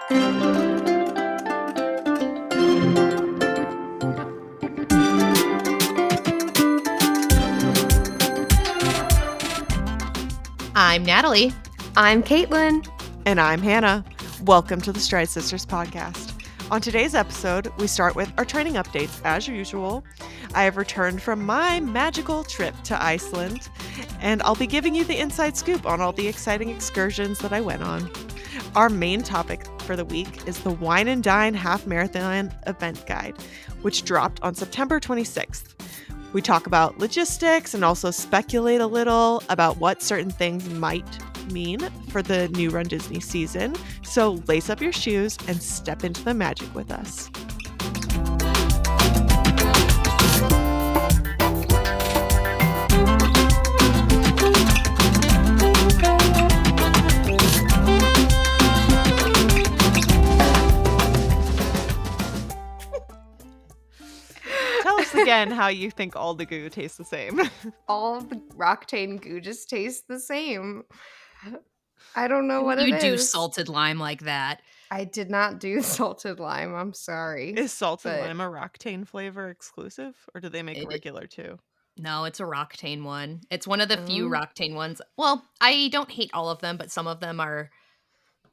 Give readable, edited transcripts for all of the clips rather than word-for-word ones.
I'm Natalie. I'm Caitlin. And I'm Hannah. Welcome to the Stride Sisters podcast. On today's episode, we start with our training updates as usual. I have returned from my magical trip to Iceland, and I'll be giving you the inside scoop on all the exciting excursions that I went on. Our main topic for the week is the Wine and Dine Half Marathon event guide, which dropped on September 26th. We talk about logistics and also speculate a little about what certain things might mean for the new runDisney season. So lace up your shoes and step into the magic with us. Tell us again how you think all the goo tastes the same. All of the Roctane goo just tastes the same. I don't know what it is. You do salted lime like that. I did not do salted lime. I'm sorry. Is salted lime a Roctane flavor exclusive, or do they make regular too? No, it's a Roctane one. It's one of the few Roctane ones. Well, I don't hate all of them, but some of them are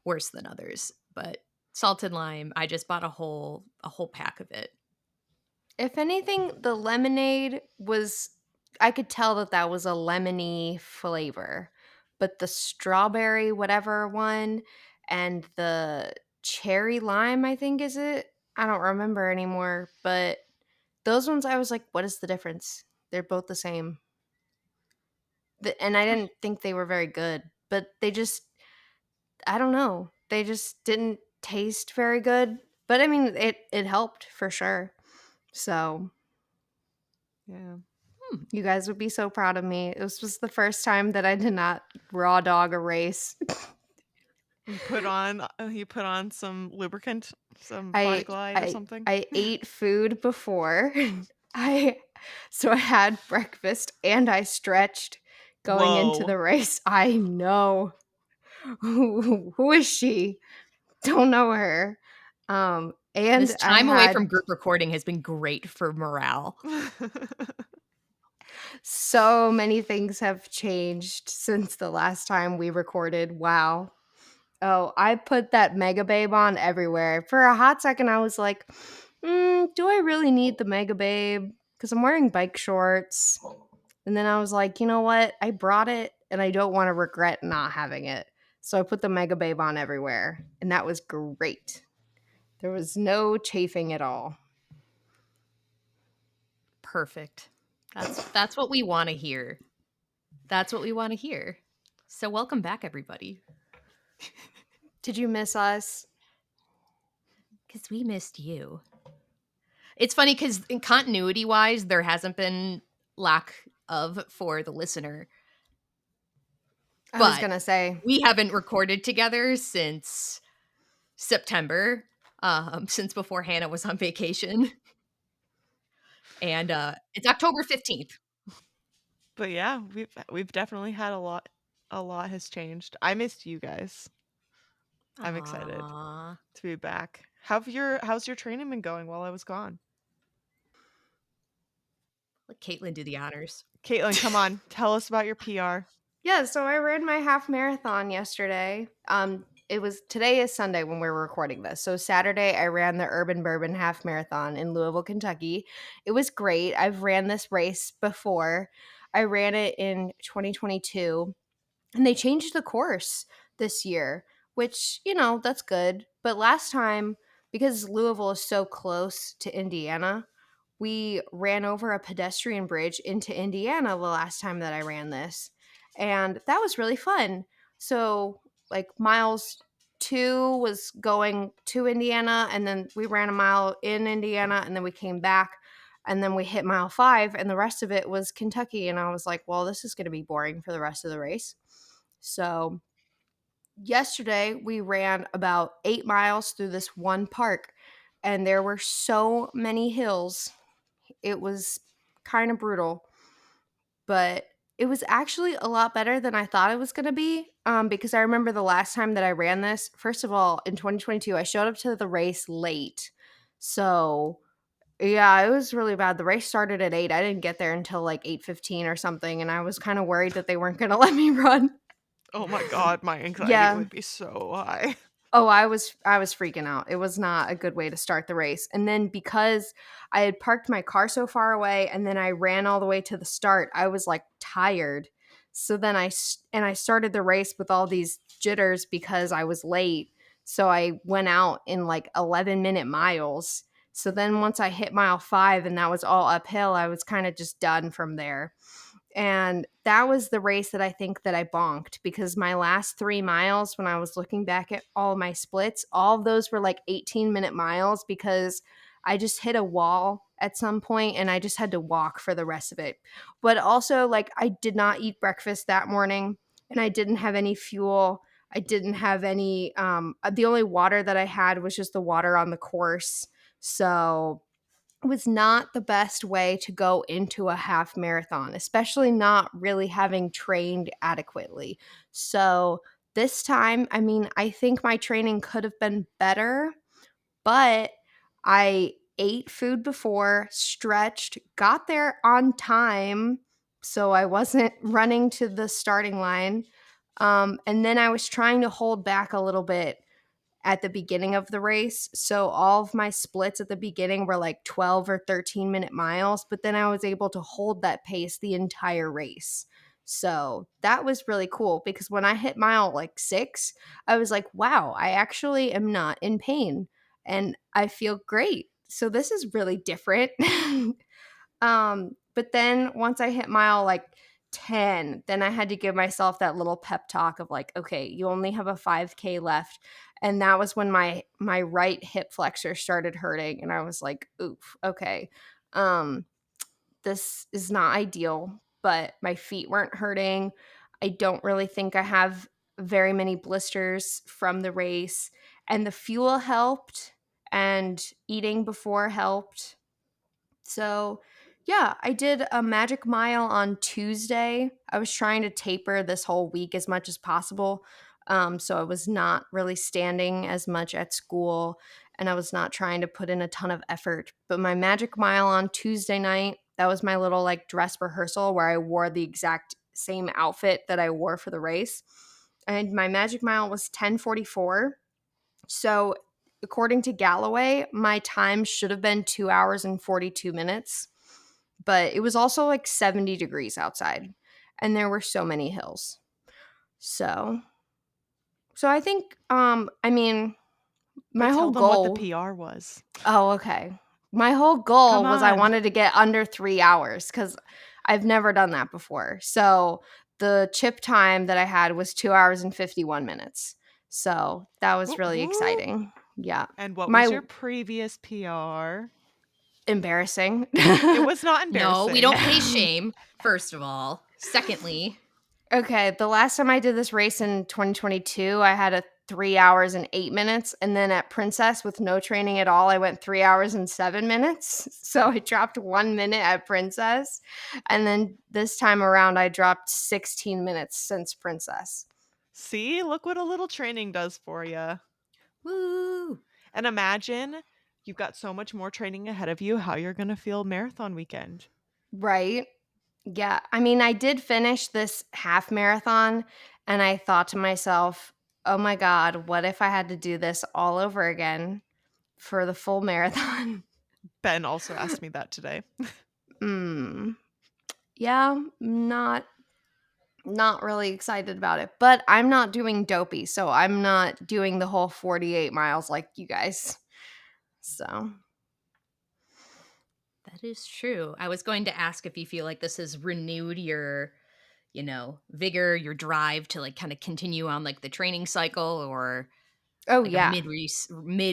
worse than others. But salted lime, I just bought a whole pack of it. If anything, the lemonade was, I could tell that was a lemony flavor. But the strawberry whatever one and the cherry lime, I think, is it? I don't remember anymore. But those ones, I was like, what is the difference? They're both the same. And I didn't think they were very good. But they just, I don't know. They just didn't taste very good. But I mean, it helped for sure. So, yeah. You guys would be so proud of me. This was the first time that I did not raw dog a race. You put on some lubricant, some Body Glide or something? I ate food before. I had breakfast and I stretched going into the race. I know. Who is she? Don't know her. And this time away from group recording has been great for morale. So many things have changed since the last time we recorded. Wow. Oh, I put that Mega Babe on everywhere. For a hot second, I was like, do I really need the Mega Babe? Because I'm wearing bike shorts. And then I was like, you know what? I brought it and I don't want to regret not having it. So I put the Mega Babe on everywhere. And that was great. There was no chafing at all. Perfect. That's what we want to hear. That's what we want to hear. So welcome back, everybody. Did you miss us? Because we missed you. It's funny because in continuity-wise, there hasn't been lack of for the listener. I was going to say. We haven't recorded together since September, since before Hannah was on vacation. And it's October 15th. But yeah, we've definitely had a lot has changed. I missed you guys. I'm excited to be back. How's your training been going while I was gone? Let Caitlin do the honors. Caitlin, come on. Tell us about your PR. Yeah, so I ran my half marathon yesterday. Today is Sunday when we're recording this. So Saturday I ran the Urban Bourbon half marathon in Louisville, Kentucky. It was great. I've ran this race before. I ran it in 2022 and they changed the course this year, which, that's good. But last time, because Louisville is so close to Indiana, we ran over a pedestrian bridge into Indiana the last time that I ran this. And that was really fun. So, miles 2 was going to Indiana, and then we ran a mile in Indiana, and then we came back, and then we hit mile 5, and the rest of it was Kentucky. And I was like, well, this is going to be boring for the rest of the race. So, yesterday we ran about 8 miles through this one park, and there were so many hills. It was kind of brutal, but It was actually a lot better than I thought it was gonna be, because I remember the last time that I ran this, first of all, in 2022, I showed up to the race late. So, yeah, it was really bad. The race started at 8. I didn't get there until, like, 8:15 or something, and I was kinda worried that they weren't gonna let me run. Oh my god, my anxiety Yeah. would be so high. Oh, I was freaking out. It was not a good way to start the race. And then because I had parked my car so far away and then I ran all the way to the start, I was like tired. So then I started the race with all these jitters because I was late. So I went out in like 11-minute miles. So then once I hit mile 5 and that was all uphill, I was kind of just done from there. And that was the race that I think that I bonked because my last 3 miles, when I was looking back at all my splits, all of those were like 18-minute miles because I just hit a wall at some point and I just had to walk for the rest of it. But also, like, I did not eat breakfast that morning and I didn't have any fuel. I didn't have any, the only water that I had was just the water on the course. So was not the best way to go into a half marathon, especially not really having trained adequately. So this time, I mean, I think my training could have been better, but I ate food before, stretched, got there on time. So I wasn't running to the starting line. And then I was trying to hold back a little bit at the beginning of the race. So all of my splits at the beginning were like 12 or 13-minute miles, but then I was able to hold that pace the entire race. So that was really cool because when I hit mile like 6, I was like, wow, I actually am not in pain and I feel great. So this is really different. But then once I hit mile like 10, then I had to give myself that little pep talk of like, okay, you only have a 5K left. And that was when my right hip flexor started hurting and I was like, oof, okay. Um this is not ideal, but my feet weren't hurting. I don't really think I have very many blisters from the race and the fuel helped and eating before helped. So, yeah, I did a magic mile on Tuesday. I was trying to taper this whole week as much as possible. So I was not really standing as much at school and I was not trying to put in a ton of effort. But my magic mile on Tuesday night, that was my little like dress rehearsal where I wore the exact same outfit that I wore for the race. And my magic mile was 10:44. So, according to Galloway, my time should have been 2 hours and 42 minutes, but it was also like 70 degrees outside and there were so many hills. So, so I think I mean, my But whole tell them what the goal. PR was. Oh, okay. My whole Come goal was I on. wanted to get under 3 hours cuz I've never done that before. So, the chip time that I had was 2 hours and 51 minutes. So, that was Whoop, really whoop. exciting. Yeah. And what was My your previous PR? Embarrassing. It was not No, we embarrassing. don't pay shame, first of all. Secondly, Okay, the last time I did this race in 2022, I had a 3 hours and 8 minutes, and then at Princess with no training at all, I went 3 hours and 7 minutes. So I dropped 1 minute at Princess, and then this time around I dropped 16 minutes since Princess. See, look what a little training does for you. woo. And imagine you've got so much more training ahead of you, how you're going to feel marathon weekend. Right? Yeah. I mean, I did finish this half marathon and I thought to myself, "Oh my god, what if I had to do this all over again for the full marathon?" Ben also asked me that today. Mm. Yeah, not really excited about it. But I'm not doing dopey, so I'm not doing the whole 48 miles like you guys. So, That is true. I was going to ask if you feel like this has renewed your, vigor, your drive to like kind of continue on like the training cycle or oh like a yeah,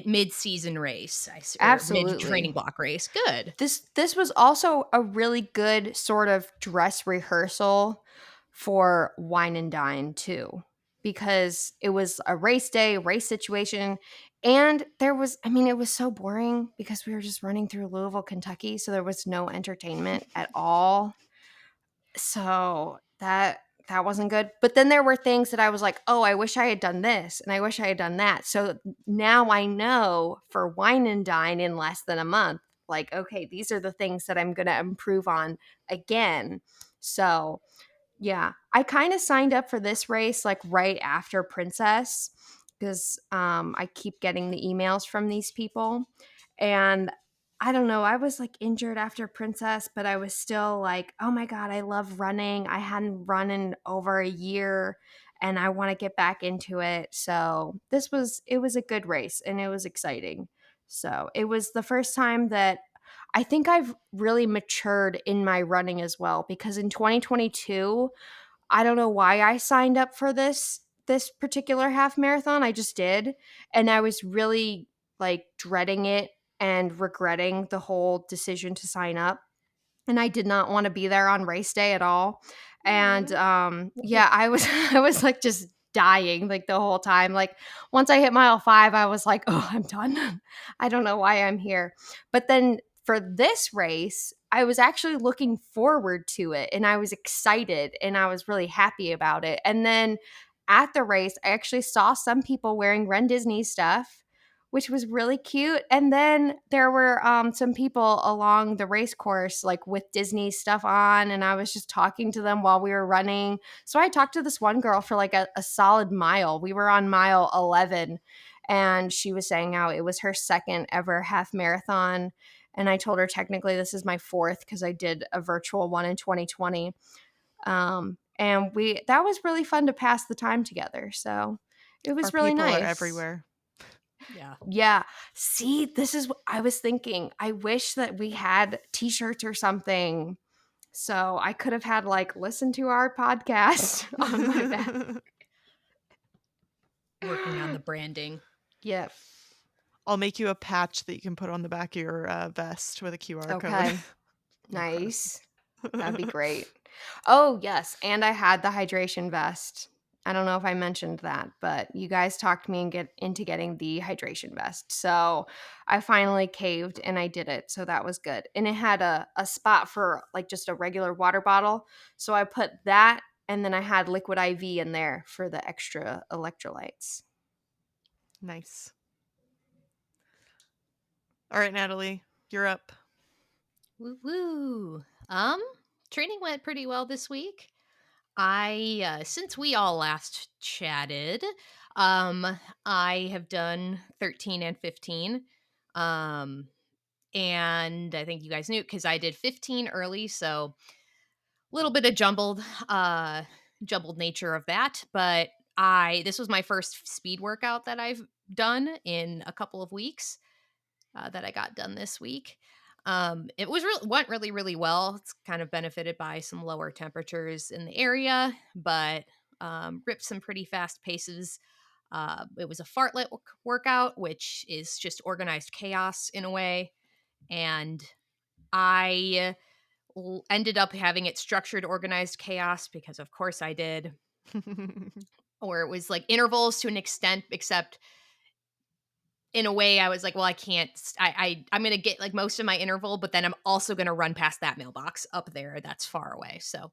mid-season race or mid absolutely. training block race. Good. This was also a really good sort of dress rehearsal for Wine and Dine too, because it was a race day, race situation, and there was I mean it was so boring because we were just running through Louisville, Kentucky, so there was no entertainment at all. So that wasn't good. But then there were things that I was like, "Oh, I wish I had done this and I wish I had done that." So now I know for wine and dine in less than a month, like, okay, these are the things that I'm going to improve on again. So, yeah, I kind of signed up for this race like right after Princess because I keep getting the emails from these people. And I don't know, I was like injured after Princess, but I was still like, oh my God, I love running. I hadn't run in over a year and I want to get back into it. So it was a good race and it was exciting. So it was the first time that I think I've really matured in my running as well because in 2022, I don't know why I signed up for this particular half marathon. I just did, and I was really like dreading it and regretting the whole decision to sign up, and I did not want to be there on race day at all. And Aw. yeah, I was I was like just dying like the whole time. Like once I hit mile 5, I was like, "Oh, I'm done. I don't know why I'm here." But then for this race, I was actually looking forward to it and I was excited and I was really happy about it. And then at the race, I actually saw some people wearing runDisney stuff, which was really cute. And then there were some people along the race course, like with Disney stuff on, and I was just talking to them while we were running. So I talked to this one girl for like a solid mile. We were on mile 11, and she was saying how it was her second ever half marathon. And I told her technically this is my fourth because I did a virtual one in 2020. And that was really fun to pass the time together. So it Our was really people are nice. everywhere. Yeah. Yeah. See, this is what I was thinking. I wish that we had t-shirts or something. So I could have had like listen to our podcast on my back. Working on the branding. Yep. I'll make you a patch that you can put on the back of your vest with a QR code. Okay. Nice. That'd be great. Oh, yes. And I had the hydration vest. I don't know if I mentioned that, but you guys talked me and into getting the hydration vest. So I finally caved and I did it. So that was good. And it had a spot for like just a regular water bottle. So I put that and then I had liquid IV in there for the extra electrolytes. Nice. All right, Natalie, you're up. Woo woo. Training went pretty well this week. Since we all last chatted, um, I have done 13 and 15. Um, and I think you guys knew because I did 15 early, so a little bit of jumbled nature of that. But this was my first speed workout that I've done in a couple of weeks that I got done this week. It went really really well. It's kind of benefited by some lower temperatures in the area, but ripped some pretty fast paces. It was a fartlet workout, which is just organized chaos in a way, and I ended up having it structured organized chaos because of course I did, or it was like intervals to an extent, except in a way I was like, well, I can't I'm going to get like most of my interval, but then I'm also going to run past that mailbox up there that's far away. So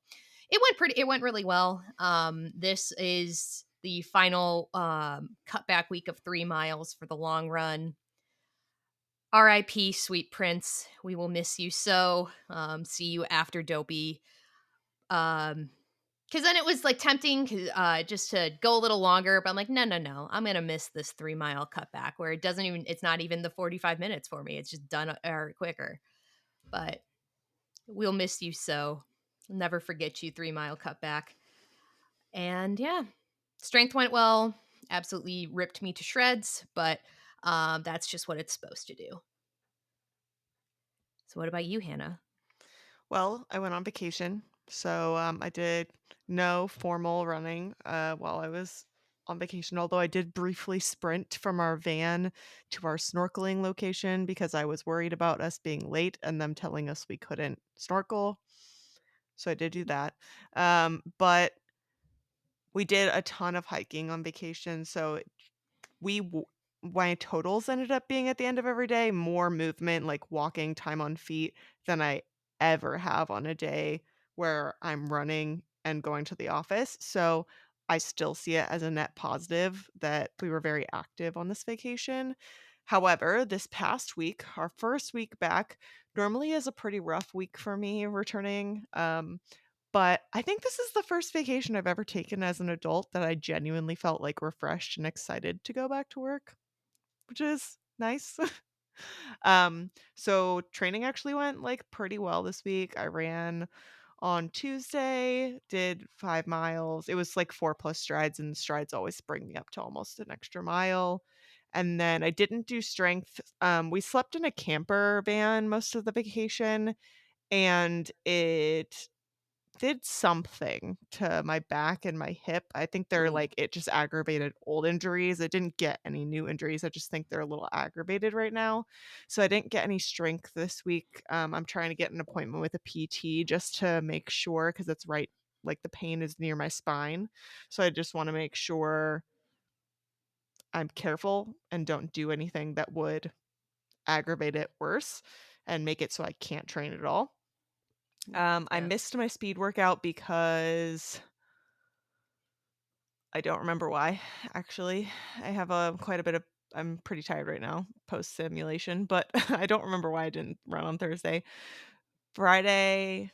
it went really well. This is the final cutback week of 3 miles for the long run. RIP sweet prince. We will miss you so. See you after Dopey. Because then it was like tempting just to go a little longer, but I'm like, no, no, no, I'm gonna miss this 3 mile cutback where it's not even the 45 minutes for me. It's just done or quicker. But we'll miss you so. Never forget you 3 mile cutback. And yeah, strength went well. Absolutely ripped me to shreds, but that's just what it's supposed to do. So what about you, Hannah? Well, I went on vacation, so I did no formal running while I was on vacation, although I did briefly sprint from our van to our snorkeling location because I was worried about us being late and them telling us we couldn't snorkel. So I did do that. But we did a ton of hiking on vacation, so we w my totals ended up being at the end of every day more movement, like walking time on feet than I ever have on a day where I'm running and going to the office. So I still see it as a net positive that we were very active on this vacation. However, this past week, our first week back, normally is a pretty rough week for me returning. But I think this is the first vacation I've ever taken as an adult that I genuinely felt like refreshed and excited to go back to work, which is nice. So training actually went like pretty well this week. I ran on Tuesday, did 5 miles. It was like 4 plus strides, and the strides always bring me up to almost an extra mile. And then I didn't do strength. We slept in a camper van most of the vacation, and it did something to my back and my hip. I think they're Ooh. like it just aggravated old injuries. I didn't get any new injuries. I just think they're a little aggravated right now. So I didn't get any strength this week. I'm trying to get an appointment with a PT just to make sure because it's right like the pain is near my spine. So I just want to make sure I'm careful and don't do anything that would aggravate it worse and make it so I can't train at all. I Yeah. missed my speed workout because I don't remember why, actually. I have, quite a bit of I'm pretty tired right now post simulation, but I don't remember why I didn't run on Thursday. Friday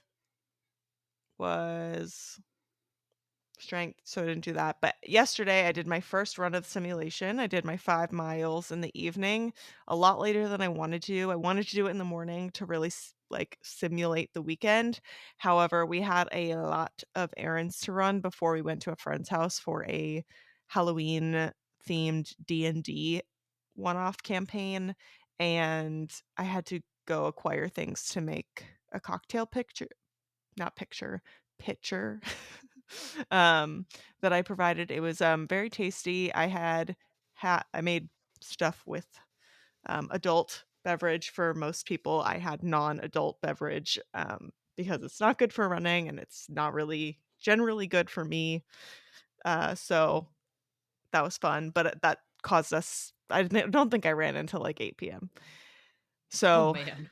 was strength, so I didn't do that. But yesterday, I did my first run of the simulation. I did my 5 miles in the evening, a lot later than I wanted to. I wanted to do it in the morning to really like simulate the weekend. However, we had a lot of errands to run before we went to a friend's house for a Halloween themed D&D one-off campaign, and I had to go acquire things to make a cocktail picture not picture, pitcher, that I provided. It was, very tasty. I made stuff with, adult beverage for most people. I had non-adult beverage, because it's not good for running and it's not really generally good for me. So that was fun, but that caused us don't think I ran until, like, 8 p.m. Oh, So man.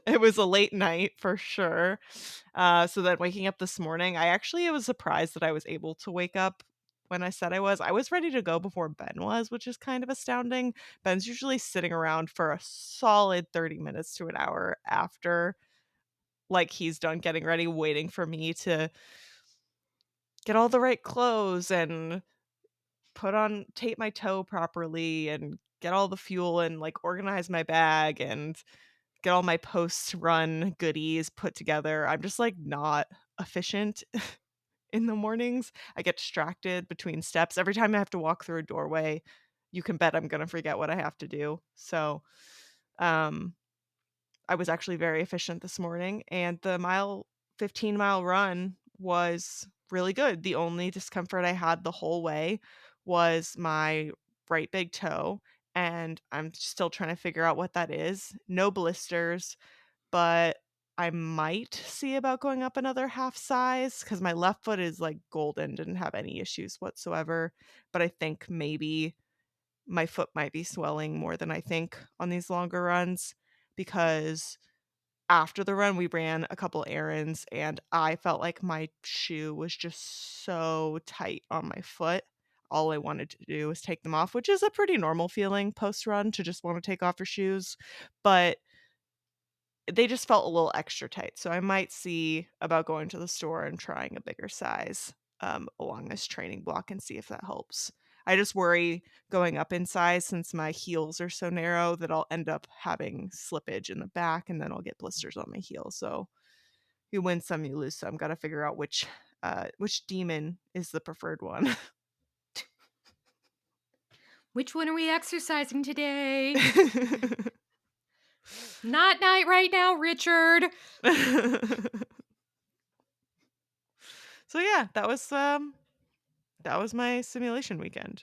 it was a late night for sure. So then waking up this morning, I was surprised that I was able to wake up when I said I was. I was ready to go before Ben was, which is kind of astounding. Ben's usually sitting around for a solid 30 minutes to an hour after like he's done getting ready, waiting for me to get all the right clothes and tape my toe properly and get all the fuel and like organize my bag and get all my post run goodies put together. I'm just like not efficient in the mornings. I get distracted between steps. Every time I have to walk through a doorway, you can bet I'm going to forget what I have to do. So, um I was actually very efficient this morning, and the 15-mile run was really good. The only discomfort I had the whole way was my right big toe, and I'm still trying to figure out what that is. No blisters, but I might see about going up another half size because my left foot is like golden, didn't have any issues whatsoever. But I think maybe my foot might be swelling more than I think on these longer runs because after the run we ran a couple errands and I felt like my shoe was just so tight on my foot. All I wanted to do was take them off, which is a pretty normal feeling post run to just want to take off your shoes. But they just felt a little extra tight, so I might see about going to the store and trying a bigger size, along this training block and see if that helps. I just worry going up in size since my heels are so narrow that I'll end up having slippage in the back and then I'll get blisters on my heel, so you win some, you lose some. Gotta figure out which demon is the preferred one. Which one are we exercising today? Not night right now, Richard. So yeah, that was my simulation weekend.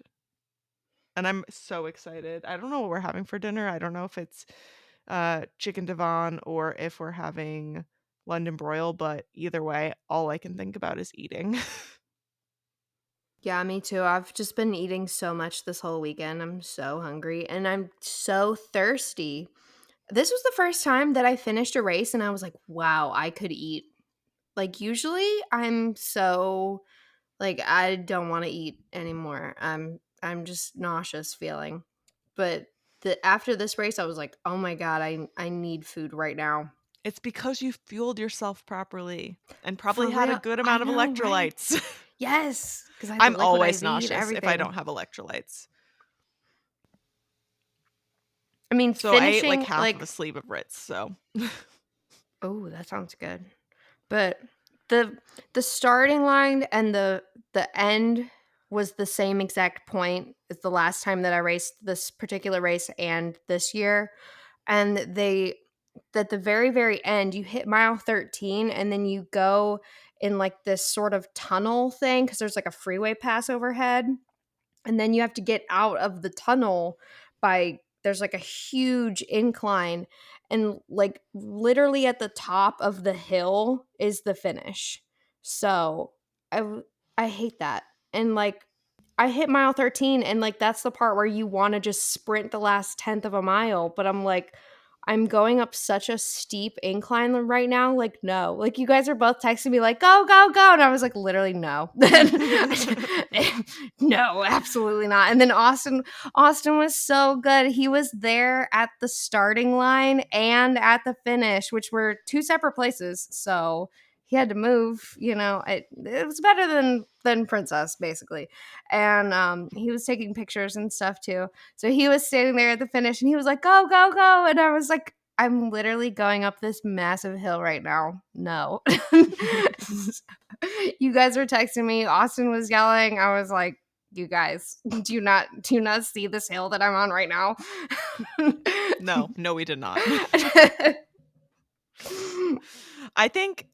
And I'm so excited. I don't know what we're having for dinner. I don't know if it's chicken Devon or if we're having London broil, but either way, all I can think about is eating. Yeah, me too. I've just been eating so much this whole weekend. I'm so hungry and I'm so thirsty. This was the first time that I finished a race and I was like, wow, I could eat Like, usually I'm so, like, I don't wanna eat anymore. I'm just nauseous feeling. But after this race, I was like, "Oh my god, I need food right now." It's because you fueled yourself properly and For probably had a real. good I amount of know, right? electrolytes. Yes, because I had the I'm liquid always IV and nauseous if I everything. don't have electrolytes. I mean, So I ate like finishing, half of a like, sleeve of Ritz, so oh, that sounds good. But the the starting line and the end was the same exact point as the last time that I raced this particular race and this year. And they at the very, very end, you hit mile 13 and then you go in like this sort of tunnel thing because there's like a freeway pass overhead. And then you have to get out of the tunnel by there's like a huge incline, and like literally at the top of the hill is the finish. So I hate that. And like I hit mile 13 and like that's the part where you want to just sprint the last tenth of a mile, but I'm like I'm going up such a steep incline right now. Like, no. Like, you guys are both texting me, like, go, go, go. And I was like, literally, no. No, absolutely not. And then Austin was so good. He was there at the starting line and at the finish, which were two separate places. So he had to move, it was better than Princess, basically. And he was taking pictures and stuff too. So he was standing there at the finish and he was like, go, go, go. And I was like, I'm literally going up this massive hill right now. No. You guys were texting me. Austin was yelling. I was like, you guys, do you not see this hill that I'm on right now? no, we did not. I think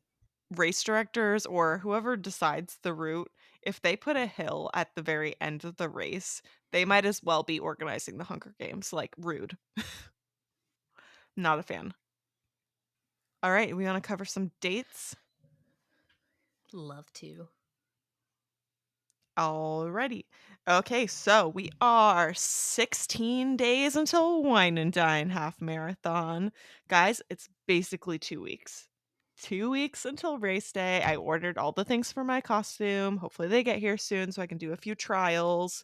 race directors or whoever decides the route, if they put a hill at the very end of the race, they might as well be organizing the Hunger Games. Like, rude. Not a fan. All right, we want to cover some dates? Love to. Alrighty. Okay, so we are 16 days until Wine and Dine half marathon. Guys, it's basically 2 weeks. 2 weeks until race day. I ordered all the things for my costume. Hopefully they get here soon so I can do a few trials.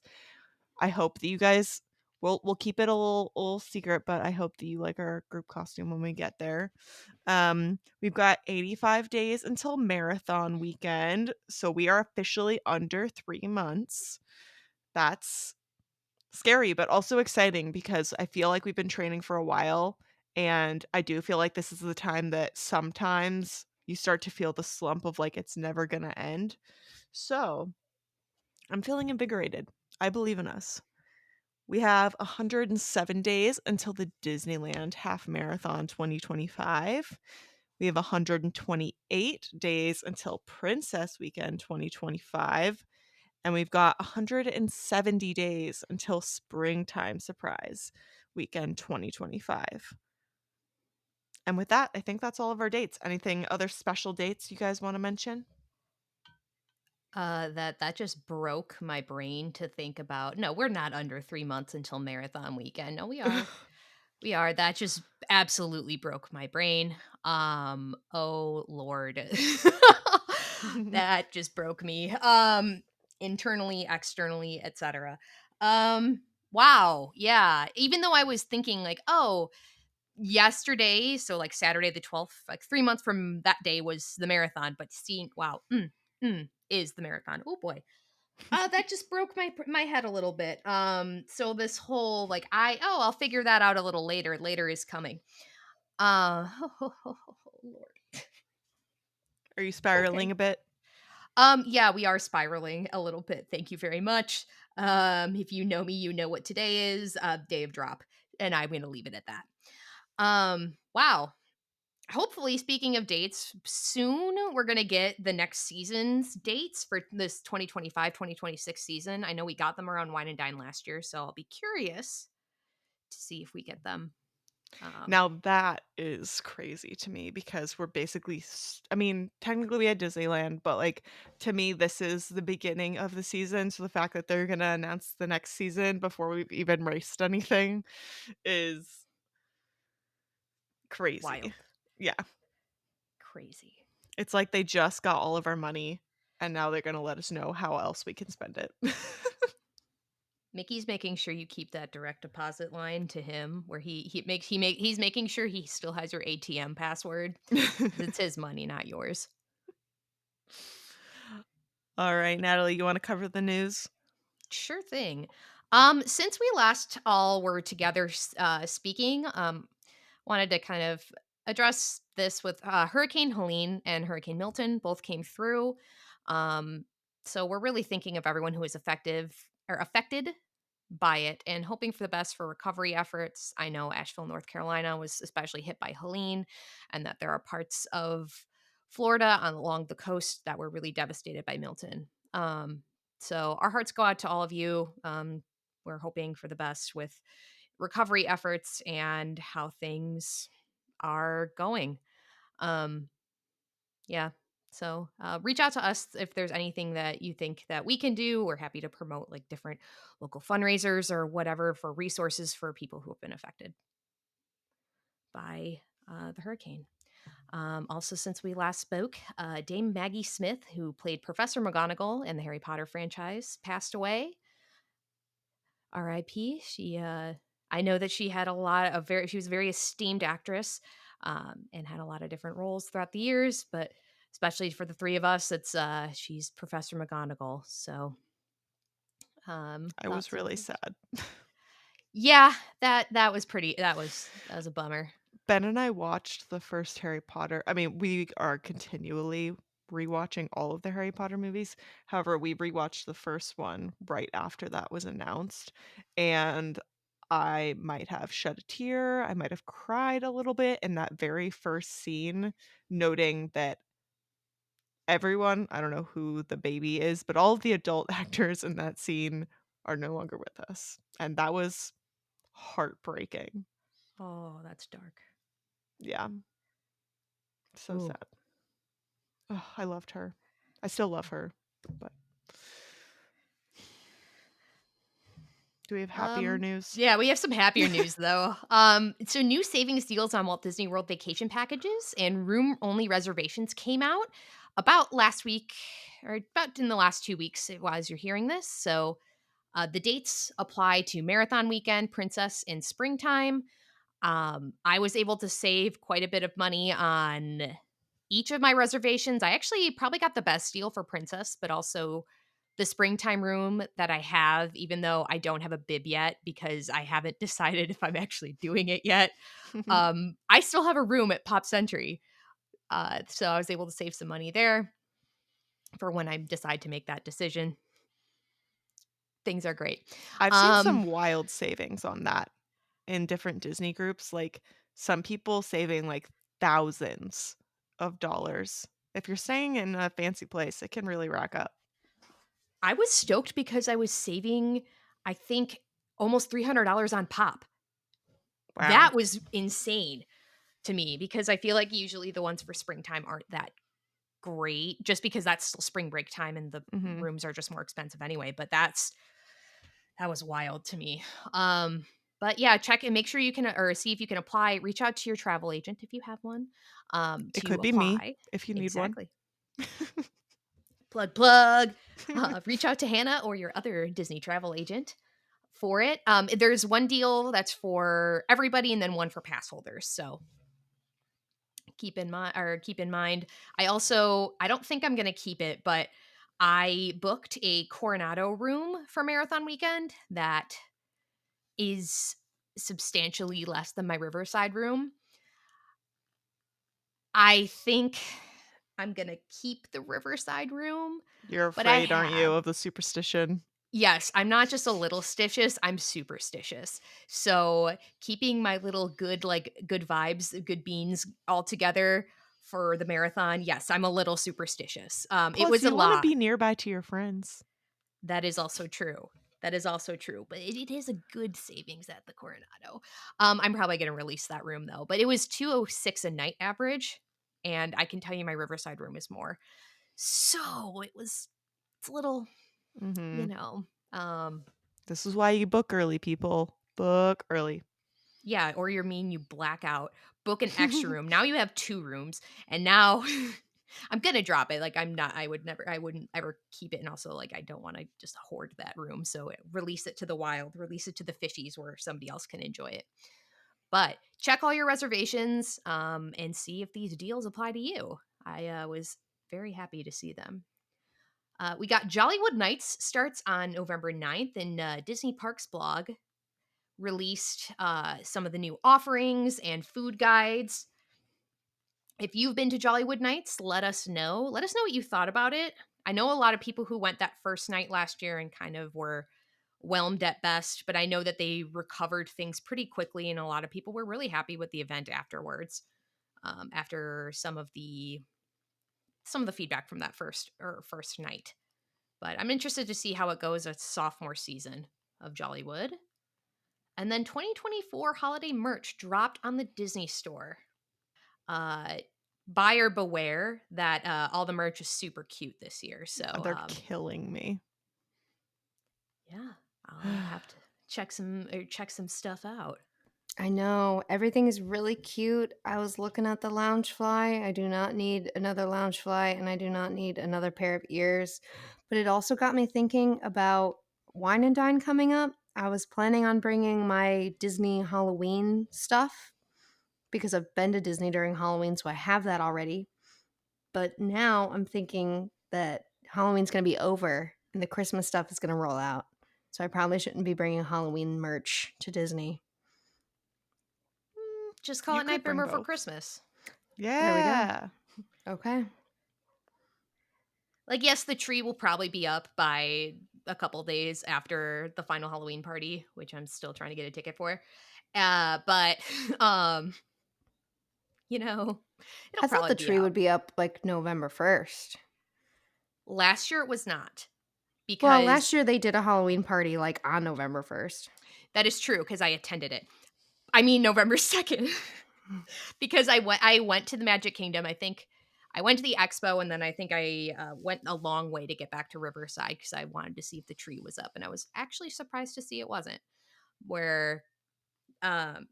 I hope that you guys we'll keep it a little secret, but I hope that you like our group costume when we get there. We've got 85 days until marathon weekend, so we are officially under 3 months. That's scary, but also exciting because I feel like we've been training for a while, and I do feel like this is the time that sometimes you start to feel the slump of like it's never gonna end. So, I'm feeling invigorated. I believe in us. We have 107 days until the Disneyland Half Marathon 2025. We have 128 days until Princess Weekend 2025. And we've got 170 days until Springtime Surprise Weekend 2025. And with that, I think that's all of our dates. Anything other special dates you guys want to mention? That just broke my brain to think about. No, we're not under 3 months until marathon weekend. No, we are. We are. That just absolutely broke my brain. Oh Lord. That just broke me. Internally, externally, etc. Wow. Yeah. Even though I was thinking like, oh, yesterday, so like Saturday the 12th, like 3 months from that day was the marathon, but seeing wow, is the marathon. Oh boy. That just broke my head a little bit. So this whole like I'll figure that out a little later. Later is coming. Lord. Are you Okay. spiraling a bit? Yeah, we are spiraling a little bit. Thank you very much. If you know me, you know what today is, day of drop, and I'm going to leave it at that. Wow. Hopefully, speaking of dates, soon we're going to get the next season's dates for this 2025-2026 season. I know we got them around Wine and Dine last year, so I'll be curious to see if we get them. Now that is crazy to me because we're basically I mean, technically we had Disneyland, but like to me this is the beginning of the season, so the fact that they're going to announce the next season before we've even raced anything is crazy. Wild. Yeah. Crazy. It's like they just got all of our money, and now they're gonna let us know how else we can spend it. Mickey's making sure you keep that direct deposit line to him where he's making sure he still has your ATM password. 'Cause it's his money, not yours. All right, Natalie, you wanna cover the news? Sure thing. Since we last all were together speaking, wanted to kind of address this with Hurricane Helene and Hurricane Milton both came through. Um, so we're really thinking of everyone who is affected by it and hoping for the best for recovery efforts. I know Asheville, North Carolina was especially hit by Helene, and that there are parts of Florida along the coast that were really devastated by Milton. So our hearts go out to all of you. We're hoping for the best with recovery efforts and how things are going. Um, yeah. So reach out to us if there's anything that you think that we can do. We're happy to promote like different local fundraisers or whatever for resources for people who have been affected by the hurricane. Also, since we last spoke, Dame Maggie Smith, who played Professor McGonagall in the Harry Potter franchise, passed away. R.I.P. I know that she had she was a very esteemed actress, and had a lot of different roles throughout the years, but especially for the three of us, she's Professor McGonagall. So, I was thoughts of really sad. yeah, that was a bummer. Ben and I watched the first Harry Potter. I mean, we are continually rewatching all of the Harry Potter movies. However, we rewatched the first one right after that was announced, and I might have shed a tear. I might have cried a little bit in that very first scene, noting that everyone, I don't know who the baby is, but all of the adult actors in that scene are no longer with us. And that was heartbreaking. Oh, that's dark. Yeah, so Ooh. sad. Oh, I loved her. I still love her, but do we have happier news? Yeah, we have some happier news though. So new savings deals on Walt Disney World vacation packages and room only reservations came out about last week or about in the last 2 weeks as you're hearing this. So the dates apply to Marathon Weekend, Princess, and Springtime. I was able to save quite a bit of money on each of my reservations. I actually probably got the best deal for Princess, but also the springtime room that I have, even though I don't have a bib yet because I haven't decided if I'm actually doing it yet. I still have a room at Pop Century. So I was able to save some money there for when I decide to make that decision. Things are great. I've seen Um, some wild savings on that in different Disney groups, like some people saving like thousands of dollars. If you're staying in a fancy place, it can really rack up. I was stoked because I was saving, I think, almost $300 on Pop. Wow. That was insane to me because I feel like usually the ones for springtime aren't that great just because that's still spring break time and the Mhm. rooms are just more expensive anyway, but that was wild to me. But yeah, check and make sure you can or see if you can apply, reach out to your travel agent if you have one, It to could be me apply. if you need one. Exactly. Plug. Reach out to Hannah or your other Disney travel agent for it. There's one deal that's for everybody and then one for pass holders. So keep in mind. I don't think I'm gonna keep it, but I booked a Coronado room for Marathon Weekend that is substantially less than my Riverside room. I think I'm gonna keep the Riverside room, You're but I afraid, aren't you, have of the superstition? yes, I'm not just a little stitious, I'm superstitious. So, keeping my little good vibes, good beans all together for the marathon, yes, I'm a little superstitious. It Plus, was a you wanna lot. be nearby to your friends. That is also true. That is also true, but it is a good savings at the Coronado. I'm probably gonna release that room though, but it was 206 a night average, and I can tell you my Riverside room is more. So, it's a little, you Mhm. know, um This is why you book early, people. Book early. yeah, or you're mean, you black out, book an extra room. Now you have 2 rooms, and now I'm gonna drop it. Like, I wouldn't ever keep it. And also, like, I don't want to just hoard that room. So release it to the wild, release it to the fishies where somebody else can enjoy it. But check all your reservations and see if these deals apply to you. I was very happy to see them. We got Jollywood Nights starts on November 9th, and Disney Parks blog released some of the new offerings and food guides. If you've been to Jollywood Nights, let us know. Let us know what you thought about it. I know a lot of people who went that first night last year and kind of were whelmed at best, but I know that they recovered things pretty quickly, and a lot of people were really happy with the event afterwards. After some of the feedback from that first night, but I'm interested to see how it goes at sophomore season of Jollywood. And then 2024 holiday merch dropped on the Disney Store. Uh, Buyer beware that all the merch is super cute this year. So They're killing me. yeah, I'll have to check some stuff out. I know. Everything is really cute. I was looking at the Loungefly. I do not need another Loungefly, and I do not need another pair of ears. But it also got me thinking about Wine and Dine coming up. I was planning on bringing my Disney Halloween stuff because I've been to Disney during Halloween, so I have that already. But now I'm thinking that Halloween's going to be over and the Christmas stuff is going to roll out. So I probably shouldn't be bringing Halloween merch to Disney. Just call You it could bring Nightmare for both. Christmas. There we go. Yeah. Okay. Like, yes, the tree will probably be up by a couple days after the final Halloween party, which I'm still trying to get a ticket for. But um, it'll I thought probably the be tree out. would be up like November 1st. Last year it was not, Well, because last year they did a Halloween party like on November 1st. that is true because I attended it. I mean November 2nd. Because I went to the Magic Kingdom. I think I went to the expo, and then I think I went a long way to get back to Riverside because I wanted to see if the tree was up, and I was actually surprised to see it wasn't. Where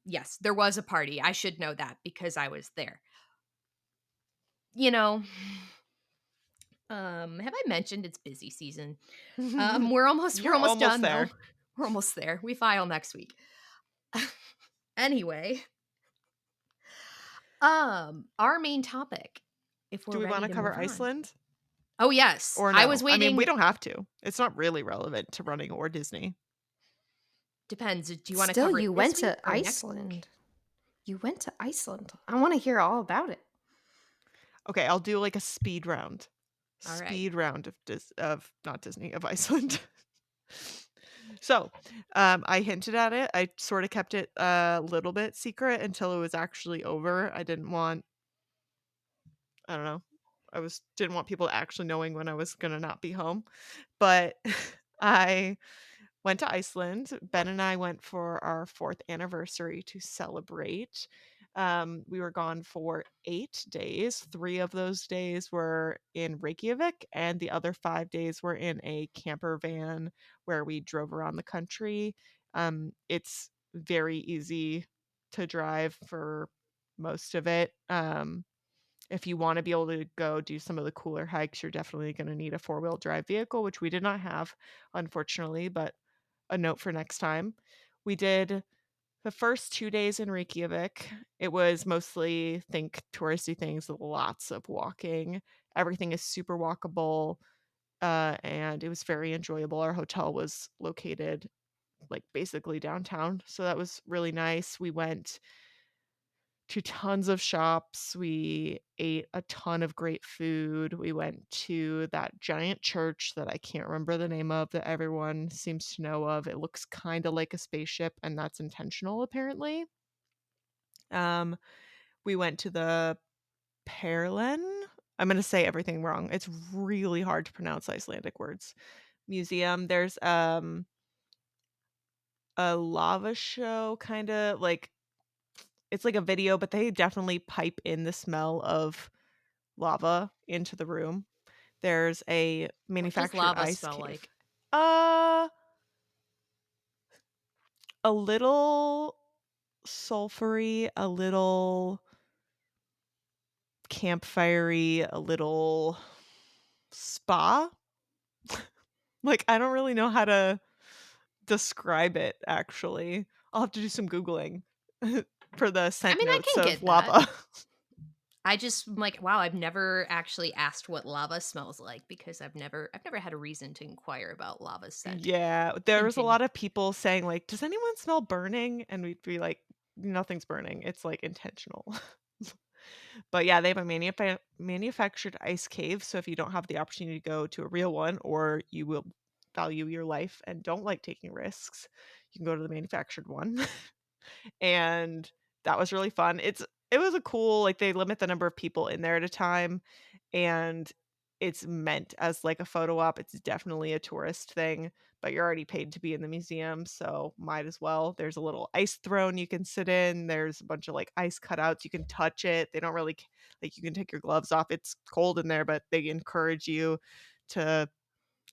yes, there was a party. I should know that because I was there. You know, have I mentioned it's busy season? We're almost we're You're almost almost done though. there. We're almost there. We file next week. Anyway, our main topic, if we're Do we want ready to to cover move on. Iceland Oh yes, or I was no? I mean, we waiting. don't have to. It's not really relevant to running or Disney. Depends. Do you want to Still, cover it you this went week to or next week? Iceland. You went to Iceland. I want to hear all about it. Okay, I'll do like a speed round. All right. Speed round of not Disney, of Iceland. So, I hinted at it. I sort of kept it a little bit secret until it was actually over. I don't know. Didn't want people actually knowing when I was gonna not be home. But I went to Iceland. Ben and I went for our 4th anniversary to celebrate. We were gone for 8 days. 3 of those days were in Reykjavik, and the other 5 days were in a camper van where we drove around the country. It's very easy to drive for most of it. If you want to be able to go do some of the cooler hikes, you're definitely going to need a 4-wheel drive vehicle, which we did not have, unfortunately, but a note for next time. We did the first 2 days in Reykjavik. It was mostly think touristy things, lots of walking. Everything is super walkable, and it was very enjoyable. Our hotel was located like basically downtown, so that was really nice. We went to tons of shops. We ate a ton of great food. We went to that giant church that I can't remember the name of that everyone seems to know of. It looks kind of like a spaceship, and that's intentional apparently. Um, we went to the Perlen. I'm going to say everything wrong. It's really hard to pronounce Icelandic words. Museum. There's a lava show kind of like it's like a video, but they definitely pipe in the smell of lava into the room. There's a What does manufactured lava ice smell cave. like? Uh, a little sulfury, a little campfirey, a little spa. Like, I don't really know how to describe it, actually. I'll have to do some Googling for the I scent mean, I notes can of get that. lava. I just am like, wow, I've never actually asked what lava smells like because I've never had a reason to inquire about lava's scent. Yeah, there was a Continue. lot of people saying, like, "Does anyone smell burning?" And we'd be like, "Nothing's burning, it's, like, intentional." But, yeah, they have a manufactured ice cave, so if you don't have the opportunity to go to a real one or you will value your life and don't like taking risks, you can go to the manufactured one. And that was really fun. It was a cool like, they limit the number of people in there at a time, and it's meant as, like, a photo op. It's definitely a tourist thing, but you're already paid to be in the museum, so might as well. There's a little ice throne you can sit in. There's a bunch of, like, ice cutouts. You can touch it. They don't really c like, you can take your gloves off. It's cold in there, but they encourage you to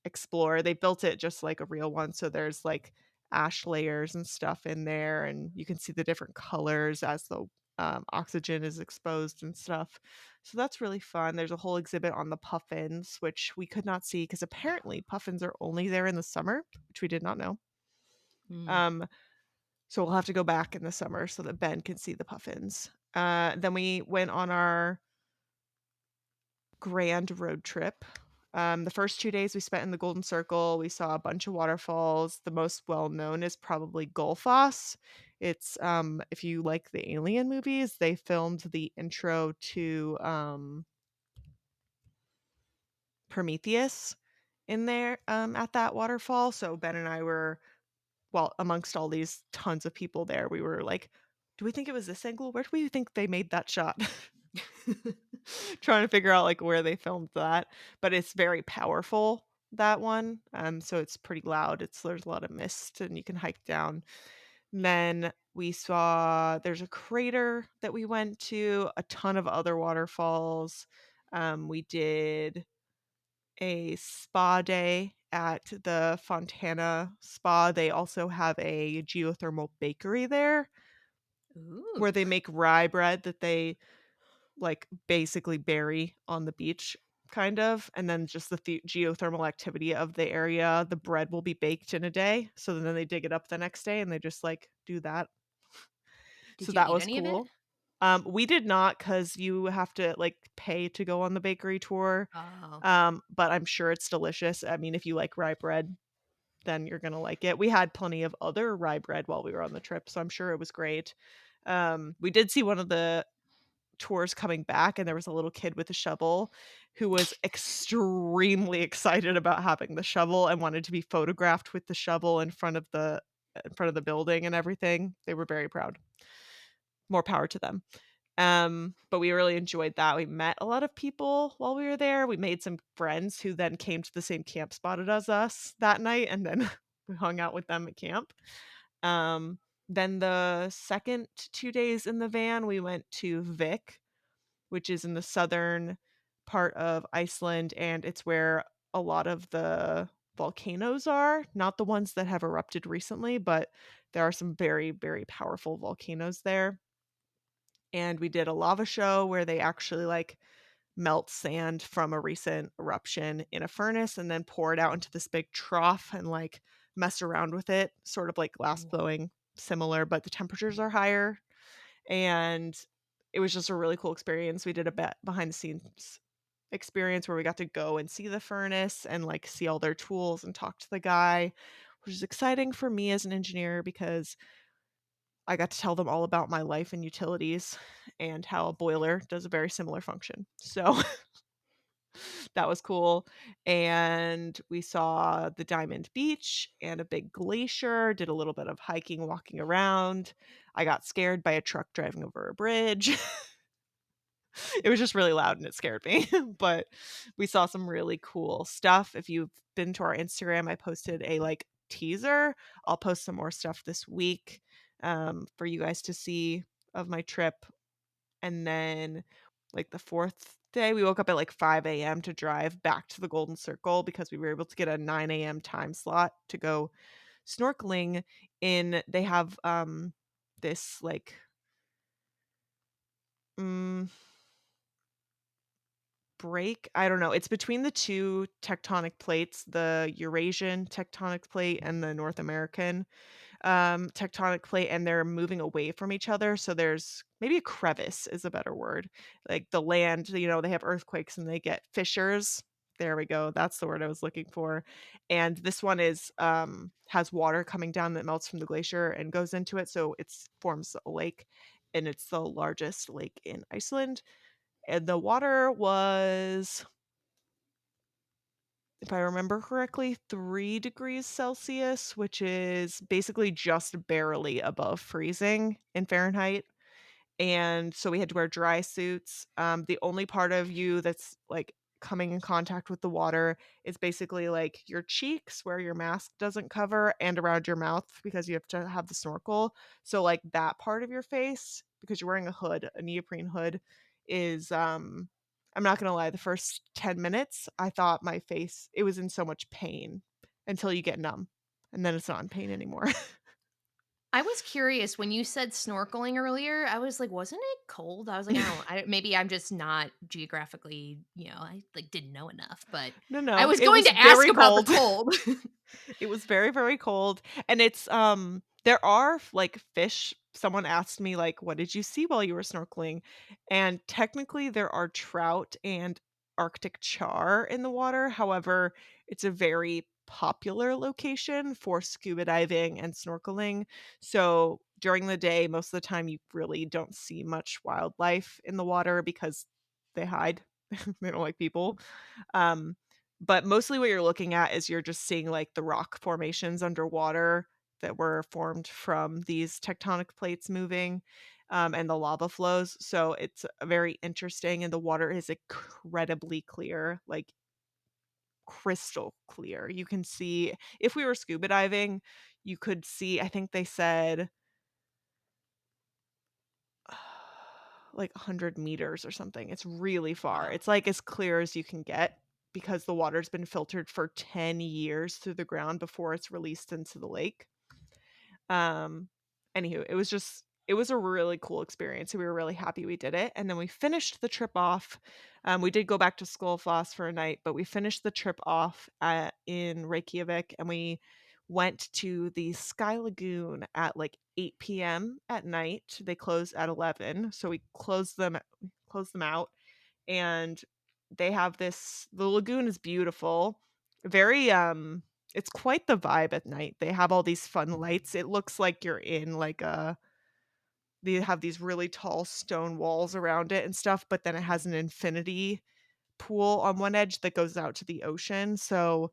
explore. They built it just like a real one, so there's, like, ash layers and stuff in there, and you can see the different colors as the, oxygen is exposed and stuff. So that's really fun. There's a whole exhibit on the puffins, which we could not see because apparently puffins are only there in the summer, which we did not know. Mm. Um, so we'll have to go back in the summer so that Ben can see the puffins. Then we went on our grand road trip. The first 2 days we spent in the Golden Circle, we saw a bunch of waterfalls. The most well known is probably Gullfoss. It's, if you like the Alien movies, they filmed the intro to, Prometheus in there, at that waterfall, so Ben and I were well, amongst all these tons of people there, we were like, "Do we think it was this angle? Where do we think they made that shot?" Trying to figure out, like, where they filmed that, but it's very powerful, that one, so it's pretty loud, there's a lot of mist, and you can hike down. And then we saw there's a crater that we went to, a ton of other waterfalls. We did a spa day at the Fontana Spa. They also have a geothermal bakery there Ooh. where they make rye bread that they like, basically bury on the beach, kind of, and then just the geothermal activity of the area, the bread will be baked in a day, so then they dig it up the next day and they just, like, do that. Did So you that eat was any of it? cool. We did not because you have to, like, pay to go on the bakery tour, Oh. but I'm sure it's delicious. I mean, if you like rye bread, then you're gonna like it. We had plenty of other rye bread while we were on the trip, so I'm sure it was great. We did see one of the tours coming back, and there was a little kid with a shovel who was extremely excited about having the shovel and wanted to be photographed with the shovel in front of the building and everything. They were very proud. More power to them. But we really enjoyed that. We met a lot of people while we were there. We made some friends who then came to the same camp spot as us that night, and then we hung out with them at camp. Um, then the second 2 days in the van, we went to Vik, which is in the southern part of Iceland, and it's where a lot of the volcanoes are, not the ones that have erupted recently, but there are some very, very powerful volcanoes there. And we did a lava show where they actually like melt sand from a recent eruption in a furnace and then pour it out into this big trough and like mess around with it, sort of like glass Ooh. blowing, similar, but the temperatures are higher, and it was just a really cool experience. We did a behind the scenes experience where we got to go and see the furnace and like see all their tools and talk to the guy, which is exciting for me as an engineer because I got to tell them all about my life and utilities and how a boiler does a very similar function. So that was cool. And we saw the Diamond Beach and a big glacier, did a little bit of hiking, walking around. I got scared by a truck driving over a bridge. It was just really loud and it scared me. But we saw some really cool stuff. If you've been to our Instagram, I posted a like teaser. I'll post some more stuff this week for you guys to see of my trip. And then like the fourth day, we woke up at like 5 a.m. to drive back to the Golden Circle because we were able to get a 9 a.m. time slot to go snorkeling in they have this like mm, break. I don't know. It's between the two tectonic plates, the Eurasian tectonic plate and the North American tectonic plate, and they're moving away from each other. So there's maybe a crevice is a better word. Like the land, they have earthquakes and they get fissures. There we go. That's the word I was looking for. And this one is has water coming down that melts from the glacier and goes into it. So it forms a lake, and it's the largest lake in Iceland. And the water was, if I remember correctly, 3 degrees Celsius, which is basically just barely above freezing in Fahrenheit. And so we had to wear dry suits. The only part of you that's like coming in contact with the water is basically like your cheeks where your mask doesn't cover and around your mouth because you have to have the snorkel. So like that part of your face, because you're wearing a hood, a neoprene hood, is I'm not gonna lie, the first 10 minutes I thought my face it was in so much pain until you get numb and then it's not in pain anymore. I was curious when you said snorkeling earlier, I was like, "Wasn't it cold?" I was like, maybe I'm just not geographically, I, like, didn't know enough, but No, I no, was it going was to ask very about the cold. cold. It was very, very cold, and it's, there are, like, fish. Someone asked me, like, "What did you see while you were snorkeling?" And technically, there are trout and Arctic char in the water. However, it's a very popular location for scuba diving and snorkeling. So, during the day, most of the time, you really don't see much wildlife in the water because they hide. They don't like people. Um but mostly what you're looking at is you're just seeing, like, the rock formations underwater that were formed from these tectonic plates moving, and the lava flows, so it's very interesting, and the water is incredibly clear, like, crystal clear. You can see if we were scuba diving, you could see I think they said like 100 meters or something. It's really far. Wow. It's like as clear as you can get because the water's been filtered for 10 years through the ground before it's released into the lake. Um, Anywho, it was a really cool experience. We were really happy we did it. And then we finished the trip off. We did go back to Skullfoss for a night, but we finished the trip off in Reykjavik and we went to the Sky Lagoon at like 8 p.m. at night. They close at 11. So we closed them out and they have the lagoon is beautiful. Very it's quite the vibe at night. They have all these fun lights. It looks like you're in like a they have these really tall stone walls around it and stuff, but then it has an infinity pool on one edge that goes out to the ocean. So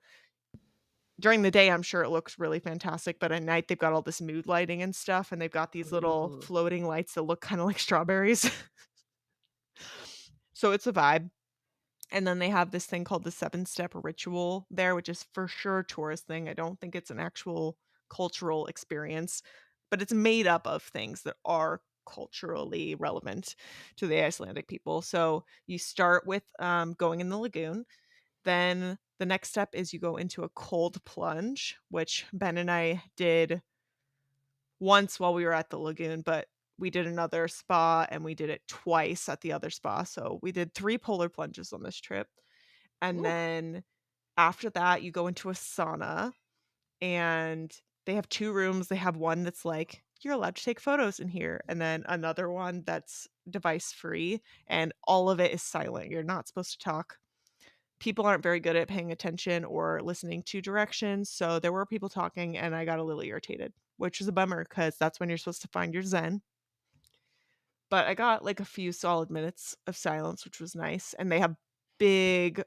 during the day, I'm sure it looks really fantastic, but at night they've got all this mood lighting and stuff, and they've got these little Ooh. floating lights that look kind of like strawberries. So it's a vibe. And then they have this thing called the 7-step ritual there, which is for sure a tourist thing. I don't think it's an actual cultural experience, but it's made up of things that are culturally relevant to the Icelandic people. So you start with going in the lagoon. Then the next step is you go into a cold plunge, which Ben and I did once while we were at the lagoon, but we did another spa and we did it twice at the other spa. So we did 3 polar plunges on this trip. And Ooh. then after that, you go into a sauna and they have 2 rooms. They have one that's like, you're allowed to take photos in here, and then another one that's device free, and all of it is silent. You're not supposed to talk. People aren't very good at paying attention or listening to directions. So there were people talking, and I got a little irritated, which is a bummer because that's when you're supposed to find your zen. But I got like a few solid minutes of silence, which was nice. And they have big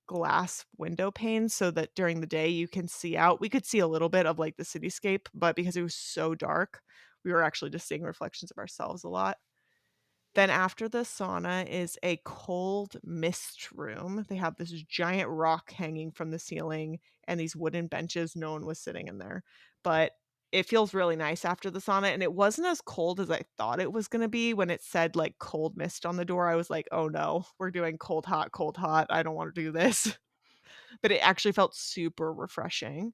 glass window panes so that during the day you can see out. We could see a little bit of like the cityscape, but because it was so dark, we were actually just seeing reflections of ourselves a lot. Then after the sauna is a cold mist room. They have this giant rock hanging from the ceiling and these wooden benches. No one was sitting in there. But it feels really nice after the sauna, and it wasn't as cold as I thought it was gonna be. When it said, like, cold mist on the door, I was like, "Oh, no. We're doing cold, hot, cold, hot. I don't wanna do this." But it actually felt super refreshing.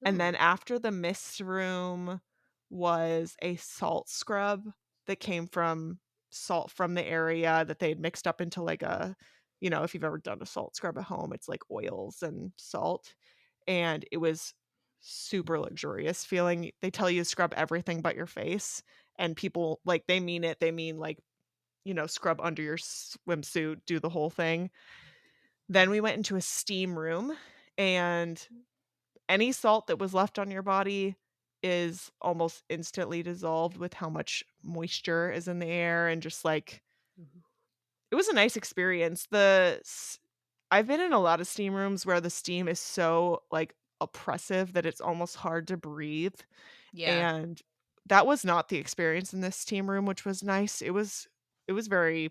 And then Ooh. after the mist room was a salt scrub that came from salt from the area that they had mixed up into like a, you know, if you've ever done a salt scrub at home, it's like oils and salt. And it was super luxurious feeling. They tell you to scrub everything but your face. And people, like, they mean it. They mean, like, you know, scrub under your swimsuit, do the whole thing. Then we went into a steam room, and any salt that was left on your body is almost instantly dissolved with how much moisture is in the air, and just like it was a nice experience. I've been in a lot of steam rooms where the steam is so like oppressive that it's almost hard to breathe, Yeah. and that was not the experience in this steam room, which was nice. It was very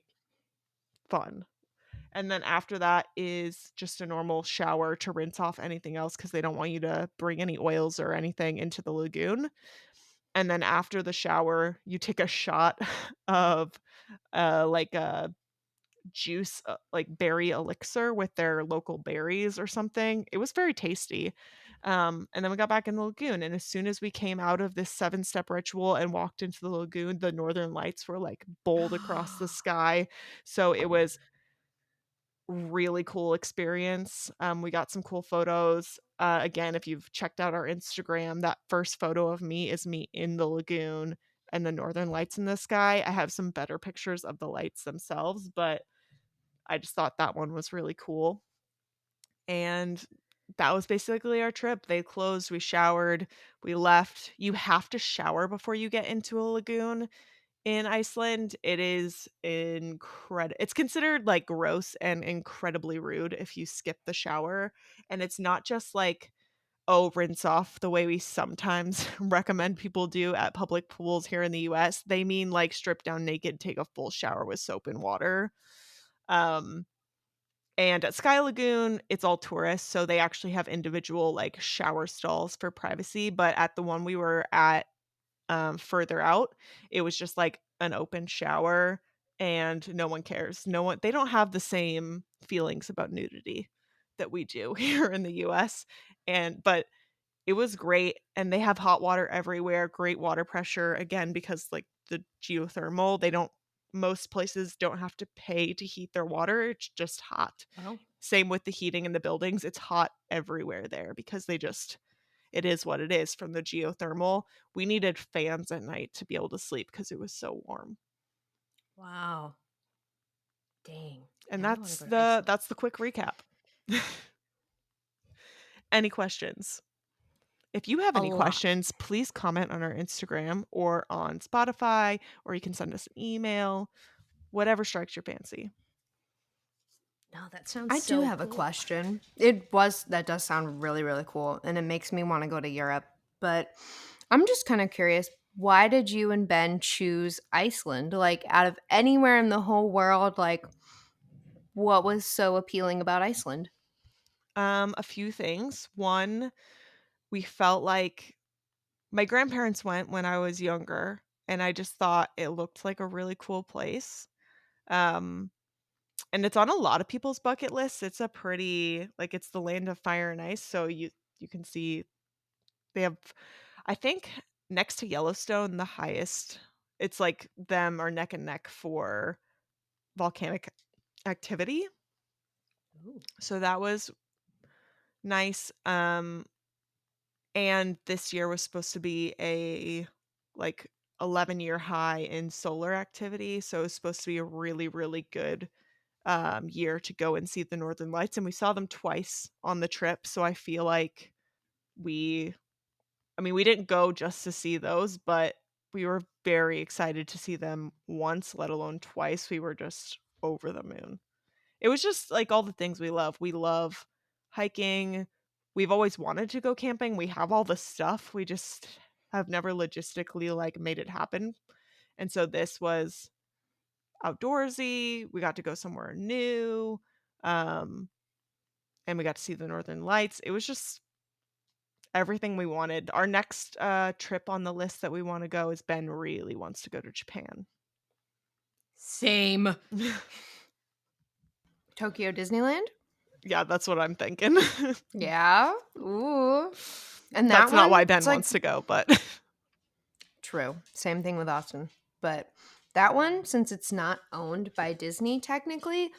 fun. And then after that is just a normal shower to rinse off anything else because they don't want you to bring any oils or anything into the lagoon. And then after the shower, you take a shot of like a juice, like berry elixir with their local berries or something. It was very tasty. And then we got back in the lagoon. And as soon as we came out of this 7-step ritual and walked into the lagoon, the northern lights were like bold across the sky. So it was really cool experience. We got some cool photos. Again, if you've checked out our Instagram, that first photo of me is me in the lagoon and the northern lights in the sky. I have some better pictures of the lights themselves, but I just thought that one was really cool. And that was basically our trip. They closed, we showered, we left. You have to shower before you get into a lagoon in Iceland. It is incredible. It's considered like gross and incredibly rude if you skip the shower. And it's not just like, oh, rinse off the way we sometimes recommend people do at public pools here in the US. They mean like strip down naked, take a full shower with soap and water. And at Sky Lagoon, it's all tourists, so they actually have individual like shower stalls for privacy. But at the one we were at, further out, it was just like an open shower, and no one cares. No one, they don't have the same feelings about nudity that we do here in the US. But it was great, and they have hot water everywhere, great water pressure, again, because, like, the geothermal, they don't most places don't have to pay to heat their water, it's just hot. Oh, Same with the heating in the buildings, it's hot everywhere there because it is what it is from the geothermal. We needed fans at night to be able to sleep because it was so warm. wow. Dang. And Now I want to go to Iceland. that's the quick recap. Any questions? If you have A any lot. questions, please comment on our Instagram or on Spotify, or you can send us an email, whatever strikes your fancy. No, that sounds I do so have a cool. question. That does sound really, really cool, and it makes me want to go to Europe. But I'm just kind of curious, why did you and Ben choose Iceland? Like, out of anywhere in the whole world, like, what was so appealing about Iceland? A few things. One, we felt like my grandparents went when I was younger, and I just thought it looked like a really cool place. Um, and it's on a lot of people's bucket lists. It's a pretty like it's the land of fire and ice, so you can see they have, I think, next to Yellowstone, the highest. It's like them are neck and neck for volcanic activity. Ooh. So that was nice. And this year was supposed to be a like 11-year high in solar activity. So it was supposed to be a really, really good year to go and see the Northern Lights. And we saw them twice on the trip. So I feel like we I mean, we didn't go just to see those, but we were very excited to see them once, let alone twice. We were just over the moon. It was just like all the things we love. We love hiking. We've always wanted to go camping. We have all the stuff. We just have never logistically like made it happen. And so this was outdoorsy. We got to go somewhere new. Um, and we got to see the Northern Lights. It was just everything we wanted. Our next trip on the list that we want to go is Ben really wants to go to Japan. Same. Tokyo Disneyland? Yeah, that's what I'm thinking. Yeah. Ooh. And that That's not one, why it's Ben like wants to go, but true. Same thing with Austin. But that one, since it's not owned by Disney technically,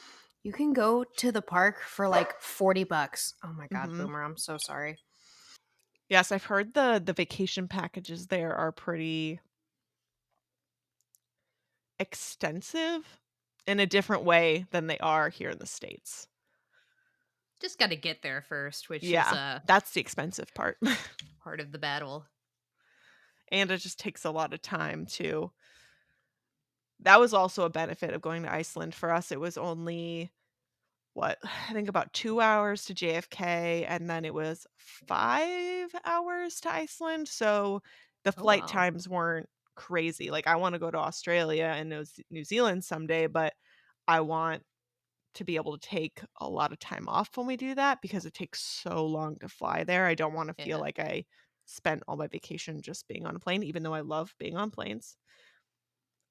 You can go to the park for like $40. Oh my god, Mhm. Boomer, I'm so sorry. Yes, I've heard the vacation packages there are pretty extensive in a different way than they are here in the States. Just got to get there first, which is Yeah, that's the expensive part. part of the battle. And it just takes a lot of time too. That was also a benefit of going to Iceland for us. It was only what, I think about 2 hours to JFK, and then it was 5 hours to Iceland, so the Oh flight wow. times weren't crazy. Like, I wanna go to Australia and New Zealand someday, but I want to be able to take a lot of time off when we do that because it takes so long to fly there. I don't wanna feel Yeah. like I spent all my vacation just being on a plane, even though I love being on planes.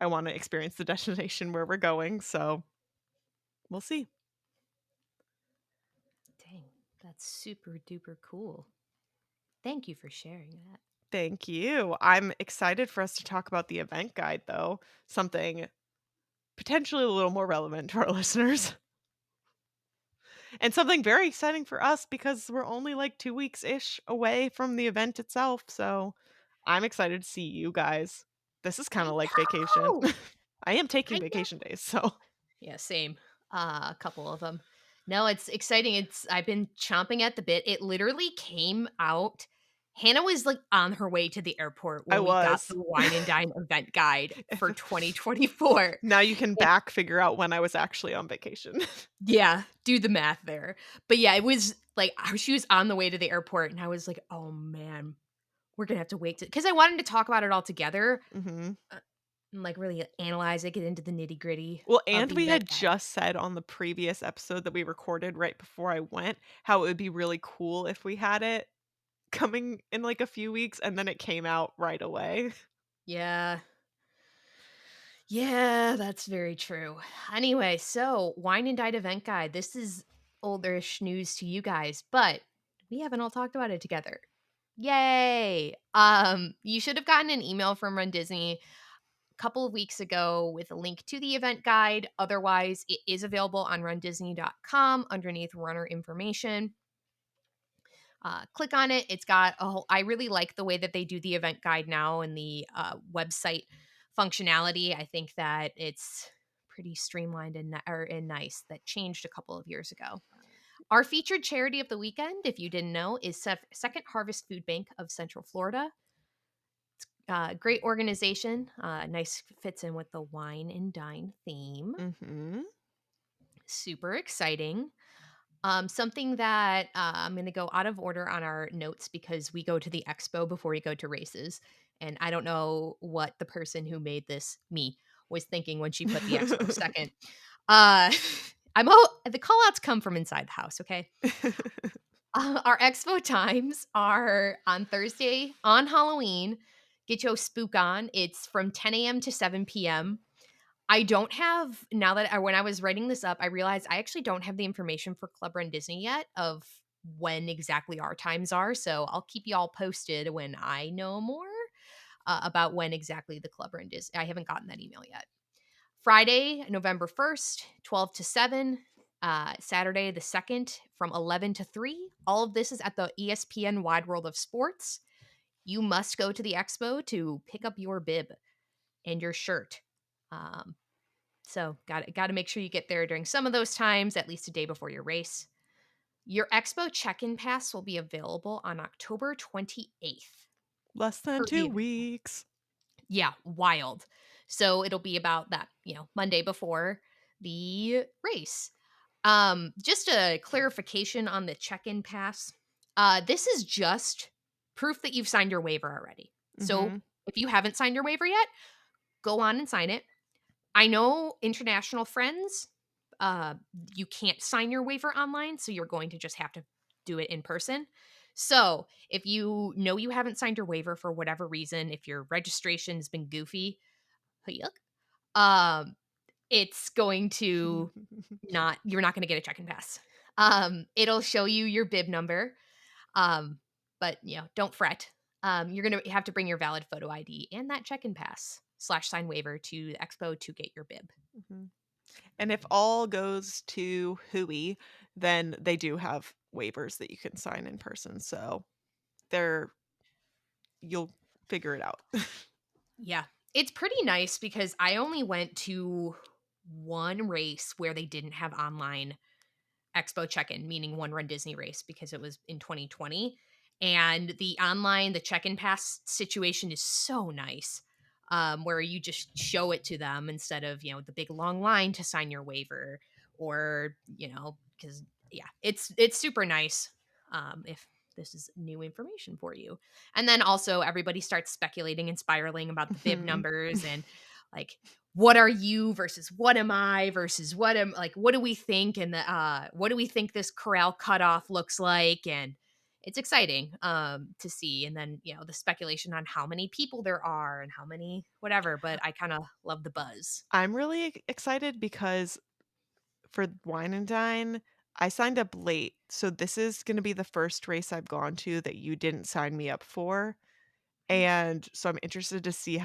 I wanna experience the destination where we're going, so we'll see. Dang. That's super duper cool. Thank you for sharing that. Thank you. I'm excited for us to talk about the event guide, though, something potentially a little more relevant to our listeners, and something very exciting for us because we're only like 2 weeks ish away from the event itself. So I'm excited to see you guys. This is I kind of like vacation. know. I am I taking know. vacation days. So, Yeah, same. A couple of them. No, it's exciting. I've been chomping at the bit. It literally came out. Hannah was like on her way to the airport I when we got was. the Wine and Dine event guide If- for 2024. now you can And back figure out when I was actually on vacation. yeah, do the math there. But yeah, it was like she was on the way to the airport, and I was like, oh man, we're gonna have to wait because I wanted to talk about it all together Hmm. and like really analyze it, get into the nitty gritty Well, of and the we event had guide. just said on the previous episode that we recorded right before I went, how it would be really cool if we had it coming in, like, a few weeks, and then it came out right away. Yeah. Yeah, that's very true. Anyway, so Wine and Dine event guide. This is olderish news to you guys, but we haven't all talked about it together. Yay! You should have gotten an email from runDisney a couple of weeks ago with a link to the event guide. Otherwise, it is available on rundisney.com underneath runner information. Click on it. It's got a whole. I really like the way that they do the event guide now and the website functionality. I think that it's pretty streamlined and nice. That changed a couple of years ago. Our featured charity of the weekend, if you didn't know, is Second Harvest Food Bank of Central Florida. Great organization. Nice fits in with the wine and dine theme. Mhm. Super exciting. Something that I'm going to go out of order on our notes because we go to the expo before we go to races. And I don't know what the person who made this, me, was thinking when she put the expo second. Uh, the call outs come from inside the house, okay? Our expo times are on Thursday on Halloween. Get your spook on. It's from 10 a.m. to 7 p.m. I don't have now that when I was writing this up, I realized I actually don't have the information for Club Run Disney yet of when exactly our times are. So I'll keep you all posted when I know more about when exactly the Club Run Disney. I haven't gotten that email yet. Friday, November 1st, 12 to 7. Saturday, the 2nd, from 11 to 3. All of this is at the ESPN Wide World of Sports. You must go to the expo to pick up your bib and your shirt. Um, so got to make sure you get there during some of those times, at least a day before your race. Your expo check-in pass will be available on October 28th Less than per the 2 event. weeks. Yeah, wild. So it'll be about that, Monday before the race. Just a clarification on the check-in pass. This is just proof that you've signed your waiver already. So Mhm. if you haven't signed your waiver yet, go on and sign it. I know international friends, uh, you can't sign your waiver online, so you're going to just have to do it in person. So, if you know you haven't signed your waiver for whatever reason, if your registration's been goofy, yuck, um, it's going to not you're not going to get a check-in pass. It'll show you your bib number, um, but don't fret. You're gonna have to bring your valid photo ID and that check-in pass /sign waiver to the expo to get your bib. Mhm. And if all goes to hooey, then they do have waivers that you can sign in person. So they're you'll figure it out. Yeah. It's pretty nice because I only went to one race where they didn't have online expo check-in, meaning one runDisney race because it was in 2020. And the check-in pass situation is so nice. Where you just show it to them instead of, the big long line to sign your waiver or, because yeah, it's super nice. If this is new information for you. And then also everybody starts speculating and spiraling about the bib Mhm. numbers and like what are you versus what am I versus what do we think and what do we think this corral cutoff looks like, and it's exciting to see. And then the speculation on how many people there are and how many whatever, but I kind of love the buzz. I'm really excited because for Wine and Dine, I signed up late. So this is going to be the first race I've gone to that you didn't sign me up for. And so I'm interested to see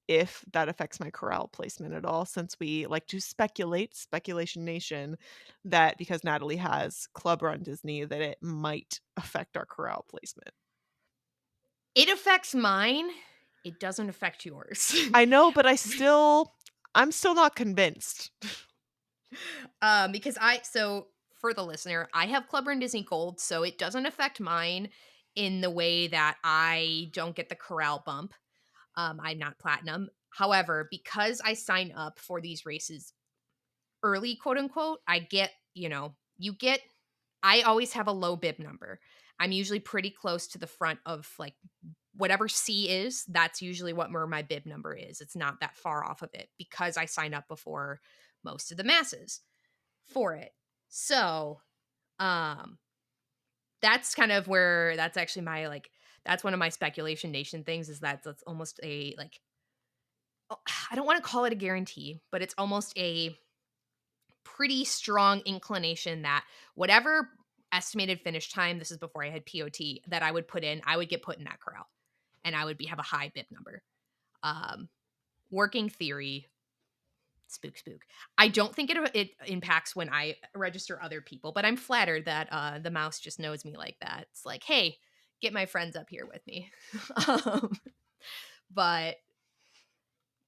if that affects my corral placement at all, since we like to speculate, Speculation Nation, that because Natalie has Club Run Disney, that it might affect our corral placement. It affects mine. It doesn't affect yours. I know, but I'm still not convinced. Because for the listener, I have Club Run Disney Gold, so it doesn't affect mine in the way that I don't get the corral bump. I'm not platinum. However, because I sign up for these races early, quote unquote, I get, I always have a low bib number. I'm usually pretty close to the front of like whatever C is, that's usually what where my bib number is. It's not that far off of it because I sign up before most of the masses for it. So, um, that's kind of where that's actually my like that's one of my speculation nation things is that's almost a like I don't want to call it a guarantee, but it's almost a pretty strong inclination that whatever estimated finish time, this is before I had POT, that I would put in, I would get put in that corral and I would have a high bib number. Um, Working theory, spook. I don't think it impacts when I register other people, but I'm flattered that the mouse just knows me like that. It's like, hey, get my friends up here with me. um, but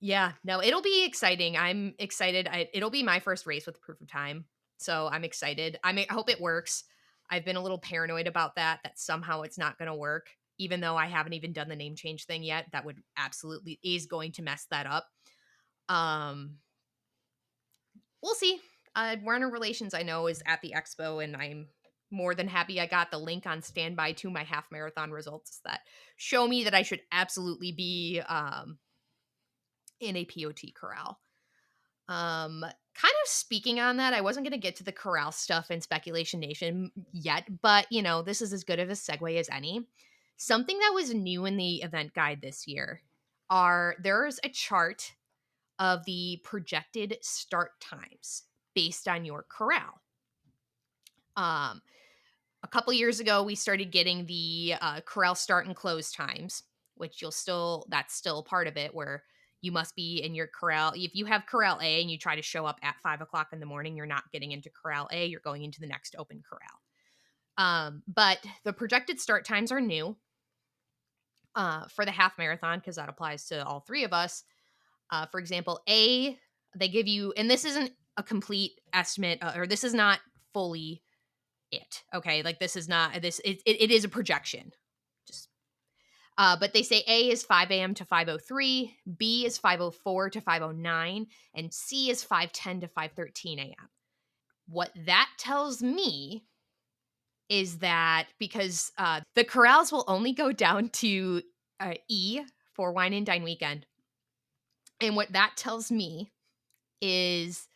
yeah, no, it'll be exciting. I'm excited. It'll be my first race with proof of time, so I'm excited. I hope it works. I've been a little paranoid about that somehow it's not going to work, even though I haven't even done the name change thing yet. That would absolutely is going to mess that up. Um, we'll see. Warner Relations, I know, is at the expo, and I'm more than happy I got the link on standby to my half marathon results that show me that I should absolutely be in a POT corral. Kind of speaking on that, I wasn't going to get to the corral stuff in Speculation Nation yet, but this is as good of a segue as any. Something that was new in the event guide this year there's a chart of the projected start times based on your corral. Um, a couple years ago, we started getting the corral start and close times, which that's still part of it where you must be in your corral. If you have corral A and you try to show up at 5 o'clock in the morning, you're not getting into corral A, you're going into the next open corral. But the projected start times are new for the half marathon because that applies to all three of us. For example, A, they give you, and this isn't a complete estimate, or this is not fully it. Okay, like this is not this. It is a projection. Just, but they say A is 5 a.m. to 5:03, B is 5:04 to 5:09, and C is 5:10 to 5:13 a.m. What that tells me is that because the corrals will only go down to E for Wine and Dine weekend, and what that tells me is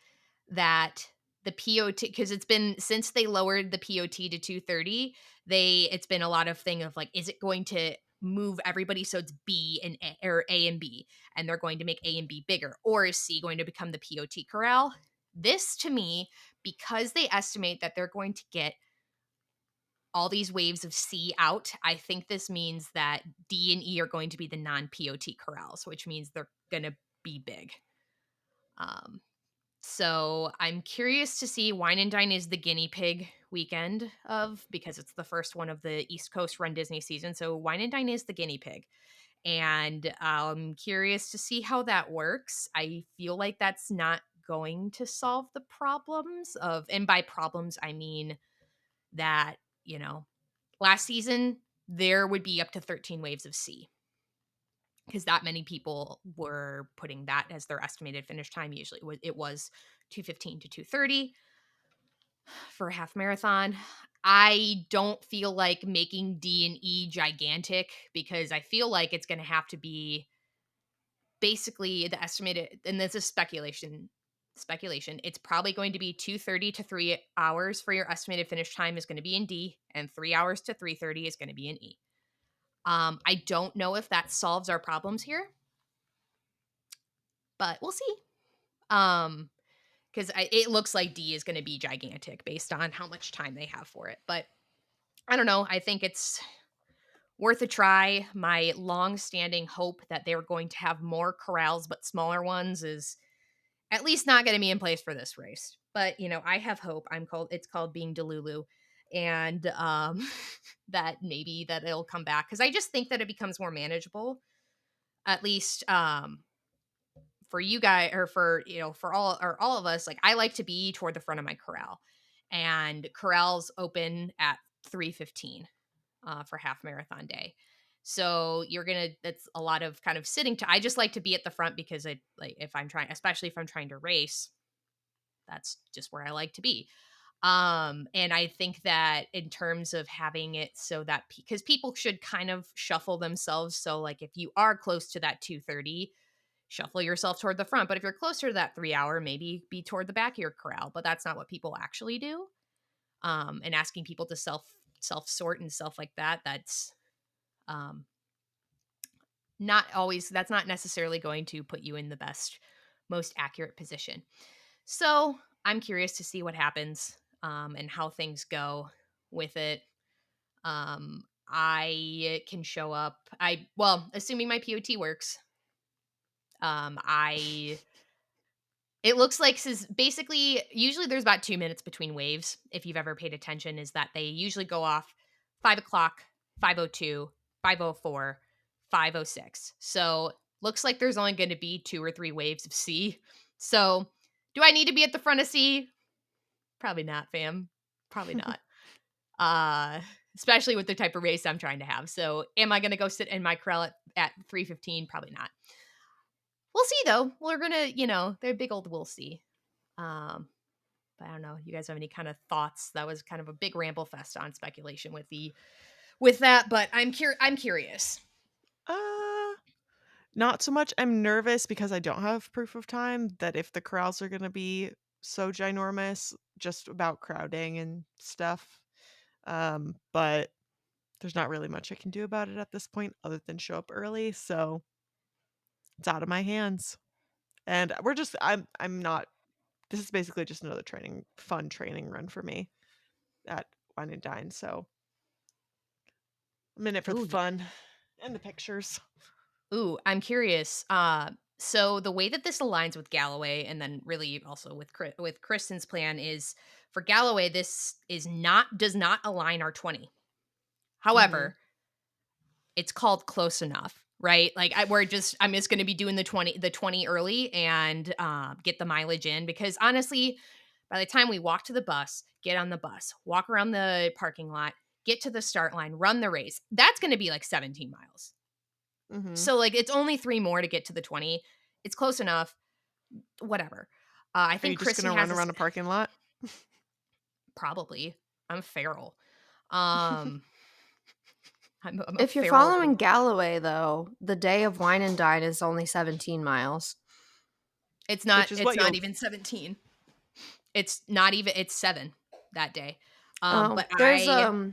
that the POT, because it's been since they lowered the POT to 230, it's been a lot of thing of like, is it going to move everybody so it's B and A, or A and B, and they're going to make A and B bigger, or is C going to become the POT corral? This to me, because they estimate that they're going to get all these waves of C out, I think this means that D and E are going to be the non POT corrals, which means they're going to be big. Um, So I'm curious to see. Wine and Dine is the guinea pig weekend because it's the first one of the East Coast Run Disney season. So Wine and Dine is the guinea pig. And I'm curious to see how that works. I feel like that's not going to solve the problems and by problems, I mean that, last season there would be up to 13 waves of sea because that many people were putting that as their estimated finish time. Usually it was 2:15 to 2:30 for a half marathon. I don't feel like making D and E gigantic because I feel like it's going to have to be basically the estimated, and this is speculation. It's probably going to be 2:30 to 3 hours for your estimated finish time is going to be in D, and 3 hours to 3:30 is going to be in E. I don't know if that solves our problems here, but we'll see. Because it looks like D is going to be gigantic based on how much time they have for it. But I don't know. I think it's worth a try. My long-standing hope that they were going to have more corrals but smaller ones is at least not going to be in place for this race. But I have hope. It's called being Delulu, and that maybe that it'll come back because I just think that it becomes more manageable. At least for you guys, or for all of us. Like, I like to be toward the front of my corral, and corrals open at 3:15 for half marathon day. So that's a lot of kind of sitting to. I just like to be at the front because if I'm trying, especially if I'm trying to race, that's just where I like to be. And I think that in terms of having it so that because people should kind of shuffle themselves. So like if you are close to that 2:30, shuffle yourself toward the front. But if you're closer to that 3 hour, maybe be toward the back of your corral. But that's not what people actually do. And asking people to self sort and stuff like that, that's um that's not necessarily going to put you in the best, most accurate position. So I'm curious to see what happens and how things go with it. I can show up. Assuming my POT works. I It looks like basically usually there's about 2 minutes between waves. If you've ever paid attention, is that they usually go off 5 o'clock, 5:02, 5:04, 5:06. So looks like there's only going to be 2 or 3 waves of C. So do I need to be at the front of C? Probably not, fam. Probably not. Uh, Especially with the type of race I'm trying to have. So am I going to go sit in my corral at 3:15? Probably not. We'll see though. We're gonna, they're big old we'll see. But I don't know. You guys have any kind of thoughts? That was kind of a big ramble fest on speculation with that, but I'm curious. Not so much. I'm nervous because I don't have proof of time that if the corrals are gonna be so ginormous, just about crowding and stuff. But there's not really much I can do about it at this point other than show up early, so it's out of my hands. And I'm not this is basically just another fun training run for me at Wine and Dine, so I'm in it for the Ooh, yeah. fun and the pictures. Ooh, I'm curious. So the way that this aligns with Galloway, and then really also with Kristen's plan, is for Galloway. This does not align our 20. However, it's called close enough, right? Like I'm just going to be doing the 20 early and get the mileage in because honestly, by the time we walk to the bus, get on the bus, walk around the parking lot, get to the start line, run the race, that's going to be like 17 miles. Mhm. So like it's only 3 more to get to the 20. It's close enough. Whatever. I Are you think just Kristen gonna has run this around a parking lot? probably. I'm feral. Um I'm a If you're feral. following Galloway, though, the day of Wine and Dine is only 17 miles. It's Which is what not you'll even 17. It's not even it's 7 that day. Oh, But I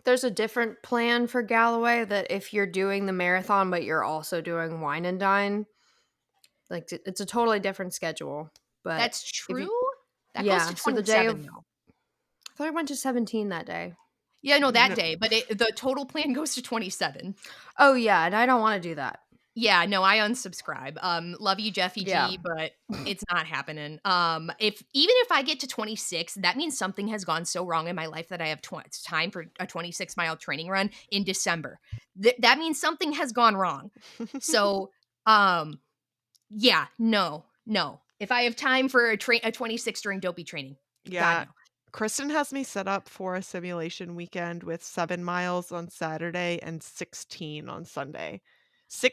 there's a different plan for Galloway that if you're doing the marathon but you're also doing Wine and Dine, like it's a totally different schedule. But That's if you true. That goes to yeah, so the day 27 of though. I thought I went to 17 that day. Yeah, no, that no, day, but the total plan goes to 27. Oh yeah, and I don't want to do that. Yeah, no, I unsubscribe. Love you, Jeffy Yeah. G, but it's not happening. If I get to 26, that means something has gone so wrong in my life that I have it's time for a 26-mile training run in December. That means something has gone wrong. So, um, yeah, no, no. If I have time for a 26 during dopey training, God Yeah. no. Kristen has me set up for a simulation weekend with 7 miles on Saturday and 16 on Sunday.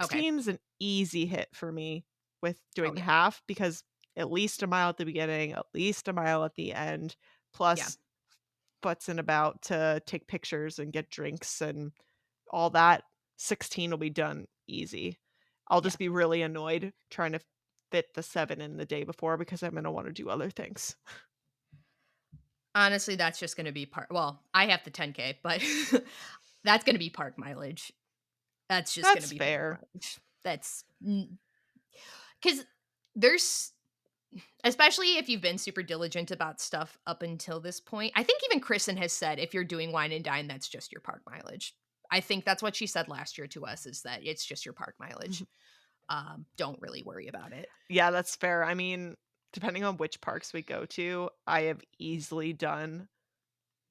Okay. 16's an easy hit for me with Oh doing yeah, half because at least a mile at the beginning, at least a mile at the end, yeah, plus butts and about to take pictures and get drinks and all that. 16 will be done easy. I'll yeah. just be really annoyed trying to fit the 7 in the day before because I'm gonna wanna do other things. Honestly, that's just going to be part. Well, I have the 10K, but that's going to be park mileage. That's just gonna That's be park fair. mileage. That's because there's especially if you've been super diligent about stuff up until this point. I think even Kristen has said if you're doing wine and dine, that's just your park mileage. I think that's what she said last year to us is that it's just your park mileage. Don't really worry about it. Yeah, that's fair. I mean, depending on which parks we go to, I have easily done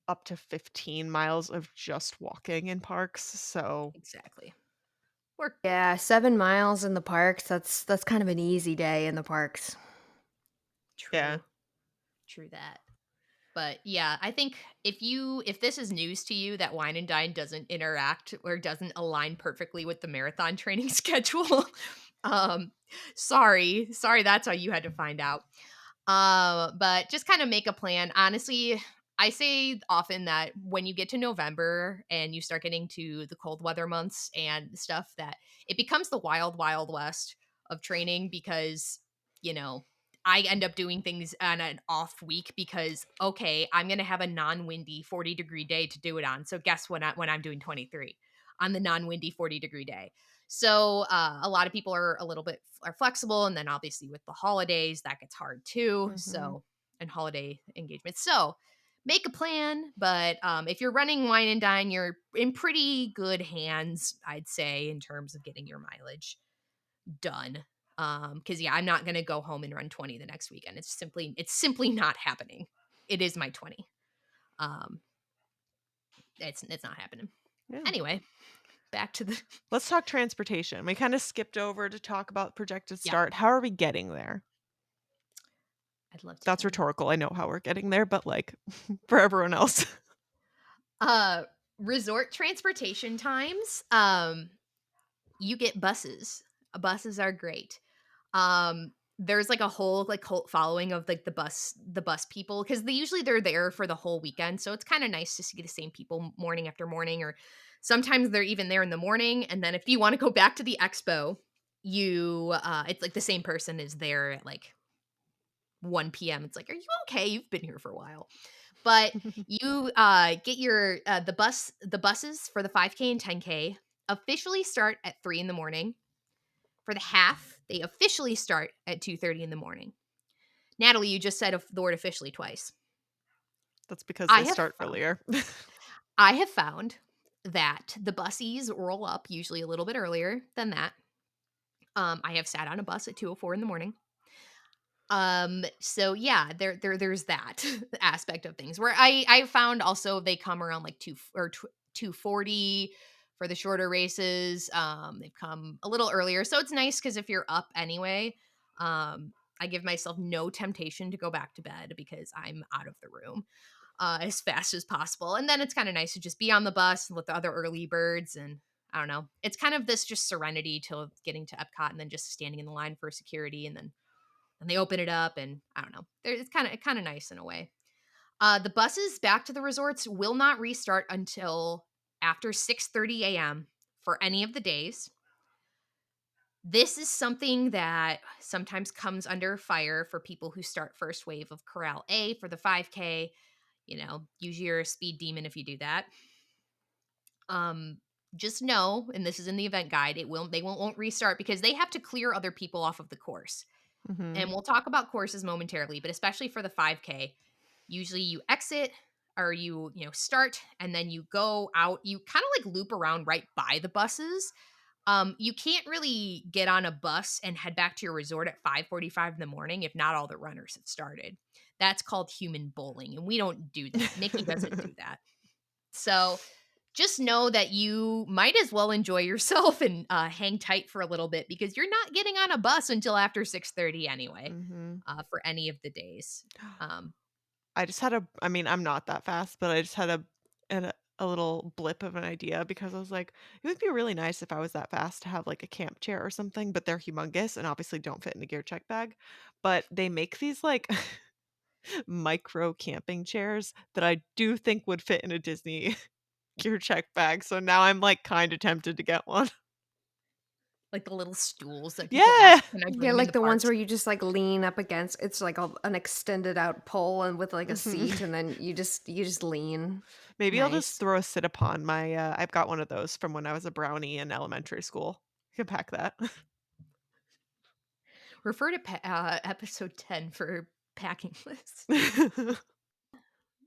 up to 15 miles of just walking in parks, so Exactly. Or Yeah, 7 miles in the parks, that's kind of an easy day in the parks. yeah. true. True that. But yeah, I think if this is news to you that Wine and Dine doesn't interact or doesn't align perfectly with the marathon training schedule, um, sorry, that's how you had to find out. But just kind of make a plan. Honestly, I say often that when you get to November and you start getting to the cold weather months and stuff, that it becomes the wild, wild west of training because, you know, I end up doing things on an off week because okay, I'm gonna have a non-windy 40-degree day to do it on. So guess when I'm doing 23 on the non-windy 40-degree day. So a lot of people are a little bit are flexible, and then obviously with the holidays that gets hard too. Mhm. So and holiday engagements. So make a plan, but if you're running wine and dine, you're in pretty good hands, I'd say, in terms of getting your mileage done. Because yeah, I'm not gonna go home and run 20 the next weekend. It's simply not happening. It is my 20. Um, it's not happening. Yeah. Anyway, back to the Let's talk transportation. We kinda skipped over to talk about projected yeah. start. How are we getting there? I'd love to That's tell you. rhetorical. I know how we're getting there, but, like, for everyone else. Uh, Resort transportation times. You get buses. Buses are great. There's like a whole like cult following of like the bus people because they're there for the whole weekend. So it's kind of nice to see the same people morning after morning, or sometimes they're even there in the morning. And then if you want to go back to the expo, it's like the same person is there at like 1 p.m. It's like, are you okay? You've been here for a while. But you get your the buses for the 5K and 10K officially start at 3 in the morning. For the half, they officially start at 2:30 in the morning. Natalie, you just said the word officially twice. That's because I they have start found earlier. I have found that the bussies roll up usually a little bit earlier than that. I have sat on a bus at 2:04 in the morning. So yeah, there's that aspect of things where I found also they come around like 240 for the shorter races. They've come a little earlier. So it's nice cuz if you're up anyway, I give myself no temptation to go back to bed because I'm out of the room as fast as possible. And then it's kind of nice to just be on the bus with the other early birds and I don't know. It's kind of this just serenity till getting to Epcot and then just standing in the line for security and they open it up and I don't know. It's kind of nice in a way. The buses back to the resorts will not restart until after 6:30 a.m. for any of the days. This is something that sometimes comes under fire for people who start first wave of Corral A for the 5K. Use your speed demon if you do that. Um, just know, and this is in the event guide, they won't restart because they have to clear other people off of the course. Mhm. And we'll talk about courses momentarily, but especially for the 5K, usually you exit or you start and then you go out, you kind of like loop around right by the buses. You can't really get on a bus and head back to your resort at 5:45 in the morning if not all the runners have started. That's called human bowling, and we don't do that. Mickey doesn't do that. So just know that you might as well enjoy yourself and hang tight for a little bit because you're not getting on a bus until after 6:30 anyway, Mhm. for any of the days. Um, I just had a I mean, I'm not that fast, but I just had a little blip of an idea because I was like, it would be really nice if I was that fast to have like a camp chair or something, but they're humongous and obviously don't fit in a gear check bag. But they make these like micro camping chairs that I do think would fit in a Disney gear check bag. So now I'm like kind of tempted to get one. like the little stools that people Yeah. ask, "Can I Yeah, bring them in like the the ones parks?" where you just like lean up against. It's like an extended out pole and with like a Mhm. seat, and then you just lean. Maybe I'll just Nice. throw a sit upon my I've got one of those from when I was a brownie in elementary school. You can pack that. Refer to episode 10 for packing lists.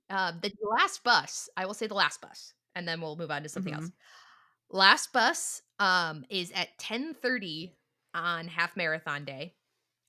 The last bus, I will say the last bus, and then we'll move on to something else. Mhm. Last bus is at 10:30 on half marathon day.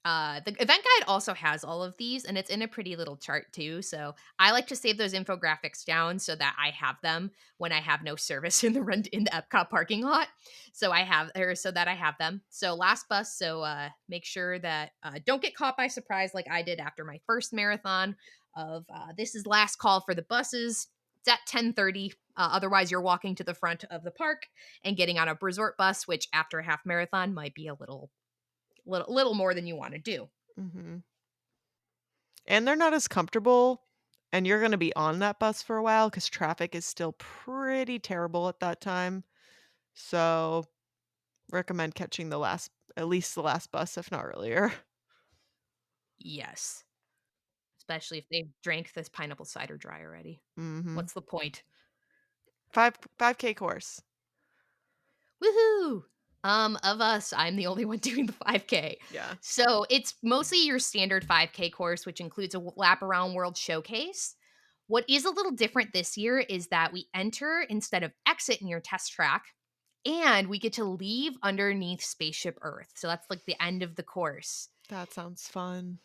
The event guide also has all of these, and it's in a pretty little chart too. So I like to save those infographics down so that I have them when I have no service in the Epcot parking lot. So I have or so that I have them. So last bus. So make sure that don't get caught by surprise like I did after my first marathon. Of this is last call for the buses. It's at 10:30. Otherwise, you're walking to the front of the park and getting on a resort bus, which after a half marathon might be a little more than you want to do. Mhm. And they're not as comfortable, and you're gonna be on that bus for a while because traffic is still pretty terrible at that time. So, recommend catching the last at least the last bus, if not earlier. Yes, especially if they've drank this pineapple cider dry already. Mhm. What's the point? 5K course. Woohoo! Of us, I'm the only one doing the 5K. Yeah. So it's mostly your standard 5K course, which includes a lap around World Showcase. What is a little different this year is that we enter instead of exit in your test track, and we get to leave underneath Spaceship Earth. So that's like the end of the course. That sounds fun.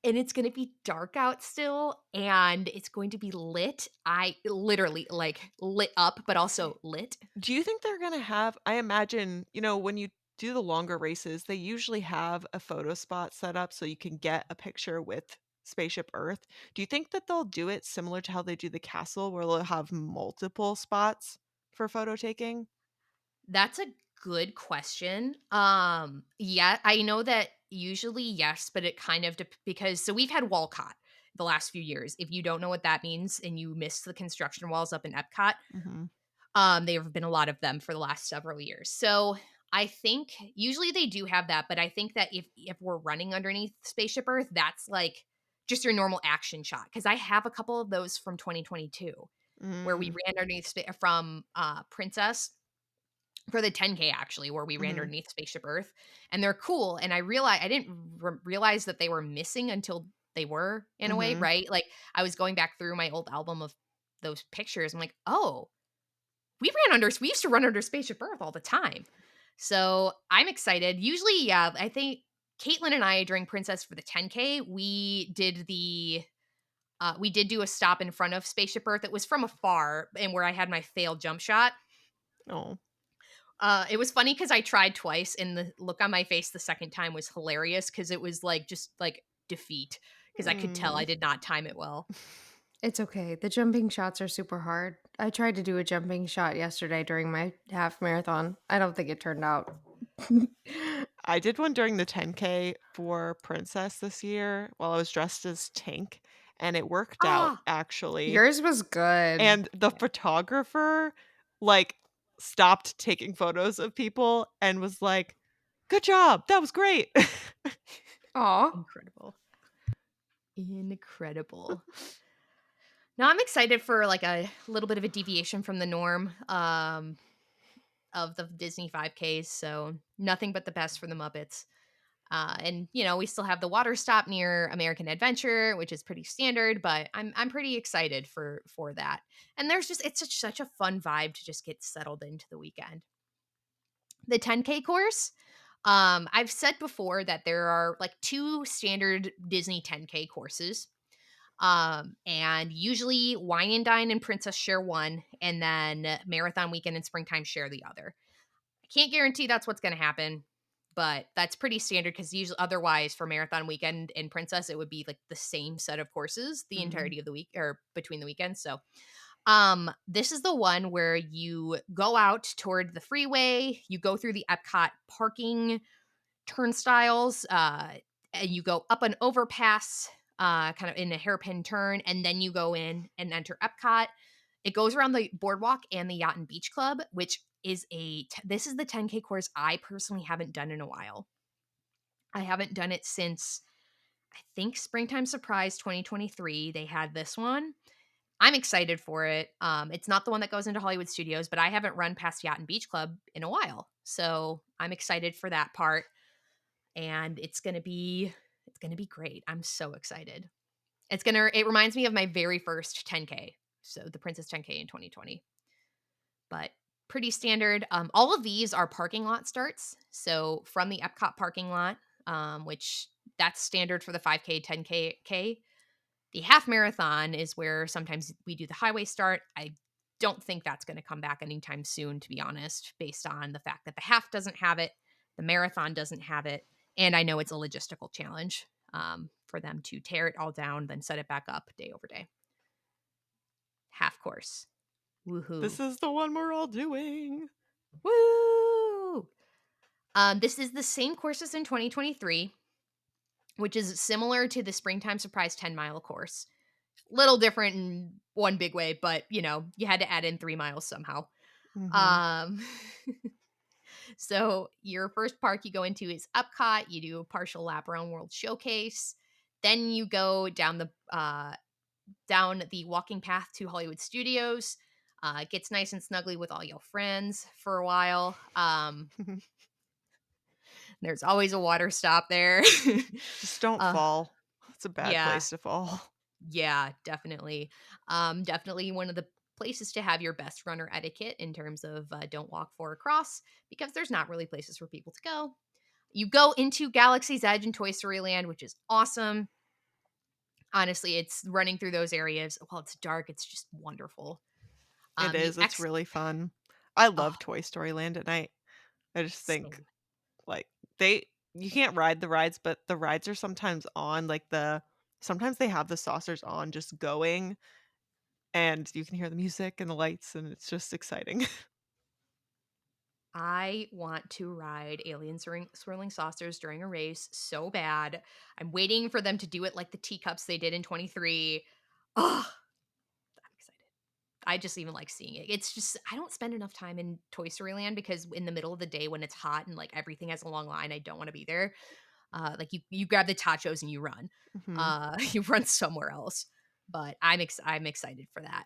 And it's gonna be dark out still, and it's going to be lit. I literally, like, lit up, but also lit. Do you think they're gonna have I imagine, when you do the longer races, they usually have a photo spot set up so you can get a picture with Spaceship Earth. Do you think that they'll do it similar to how they do the castle, where they'll have multiple spots for photo taking? That's a good question. Yeah, I know that usually yes, but it kind of because so we've had Walcott the last few years. If you don't know what that means and you missed the construction walls up in Epcot, Mhm. there have been a lot of them for the last several years. So I think usually they do have that, but I think that if we're running underneath Spaceship Earth, that's like just your normal action shot. Because I have a couple of those from 2022 where we Mm. ran underneath from Princess for the 10K actually, where we ran Mhm. underneath Spaceship Earth, and they're cool. And I didn't realize that they were missing until they were in a way, Mhm. right? Like I was going back through my old album of those pictures. I'm like, oh, we used to run under Spaceship Earth all the time. So I'm excited. Usually, yeah, I think Caitlin and I during Princess for the 10K, we did do a stop in front of Spaceship Earth. It was from afar and where I had my failed jump shot. Oh. It was funny because I tried twice, and the look on my face the second time was hilarious because it was like just like defeat because I could tell Mm. I did not time it well. It's okay. The jumping shots are super hard. I tried to do a jumping shot yesterday during my half marathon. I don't think it turned out. I did one during the 10K for Princess this year while I was dressed as Tink, and it worked out, Ah, actually. Yours was good. And the photographer, like, stopped taking photos of people and was like, "Good job, that was great." Aw. incredible, incredible. Now I'm excited for like a little bit of a deviation from the norm of the Disney 5Ks. So nothing but the best for the Muppets. And we still have the water stop near American Adventure, which is pretty standard, but I'm pretty excited for that. And there's just it's such a fun vibe to just get settled into the weekend. The 10K course, I've said before that there are like 2 standard Disney 10K courses. And usually Wine and Dine and Princess share one, and then Marathon Weekend and Springtime share the other. I can't guarantee that's what's going to happen, but that's pretty standard because usually otherwise for Marathon Weekend and Princess, it would be like the same set of courses the Mhm. entirety of the week or between the weekends. So, this is the one where you go out toward the freeway, you go through the Epcot parking turnstiles, and you go up an overpass, kind of in a hairpin turn, and then you go in and enter Epcot. It goes around the boardwalk and the Yacht and Beach Club, which is this is the 10K course I personally haven't done in a while. I haven't done it since I think Springtime Surprise 2023. They had this one. I'm excited for it. It's not the one that goes into Hollywood Studios, but I haven't run past Yacht and Beach Club in a while. So I'm excited for that part. And it's gonna be great. I'm so excited. It reminds me of my very first 10K. So the Princess 10K in 2020. But pretty standard. All of these are parking lot starts. So from the Epcot parking lot, which that's standard for the 5K, 10K. The half marathon is where sometimes we do the highway start. I don't think that's going to come back anytime soon, to be honest, based on the fact that the half doesn't have it, the marathon doesn't have it, and I know it's a logistical challenge for them to tear it all down, then set it back up day over day. Half course. This Woohoo. is the one we're all doing. Woo! This is the same course as in 2023, which is similar to the Springtime Surprise 10-mile course. Little different in one big way, but you had to add in 3 miles somehow. Mhm. Um, so your first park you go into is Epcot. You do a partial lap around World Showcase. Then you go down the walking path to Hollywood Studios. It gets nice and snuggly with all your friends for a while. There's always a water stop there. Just don't uh, fall. It's a bad yeah, place to fall. Yeah, definitely. Definitely one of the places to have your best runner etiquette in terms of don't walk four across because there's not really places for people to go. You go into Galaxy's Edge and Toy Story Land, which is awesome. Honestly, it's running through those areas. While it's dark, it's just wonderful. It You is, it's really fun. I love oh, Toy Story Land at night. I just think, same. like, they you can't ride the rides, but the rides are sometimes on, like, sometimes they have the saucers on just going, and you can hear the music and the lights, and it's just exciting. I want to ride Alien Swirling Saucers during a race so bad. I'm waiting for them to do it like the teacups they did in 23. Oh, I'm excited. I just even like seeing it. It's just I don't spend enough time in Toy Story Land because in the middle of the day when it's hot and like everything has a long line, I don't want to be there. Like you grab the tachos and you run. Mhm. You run somewhere else. But I'm excited for that.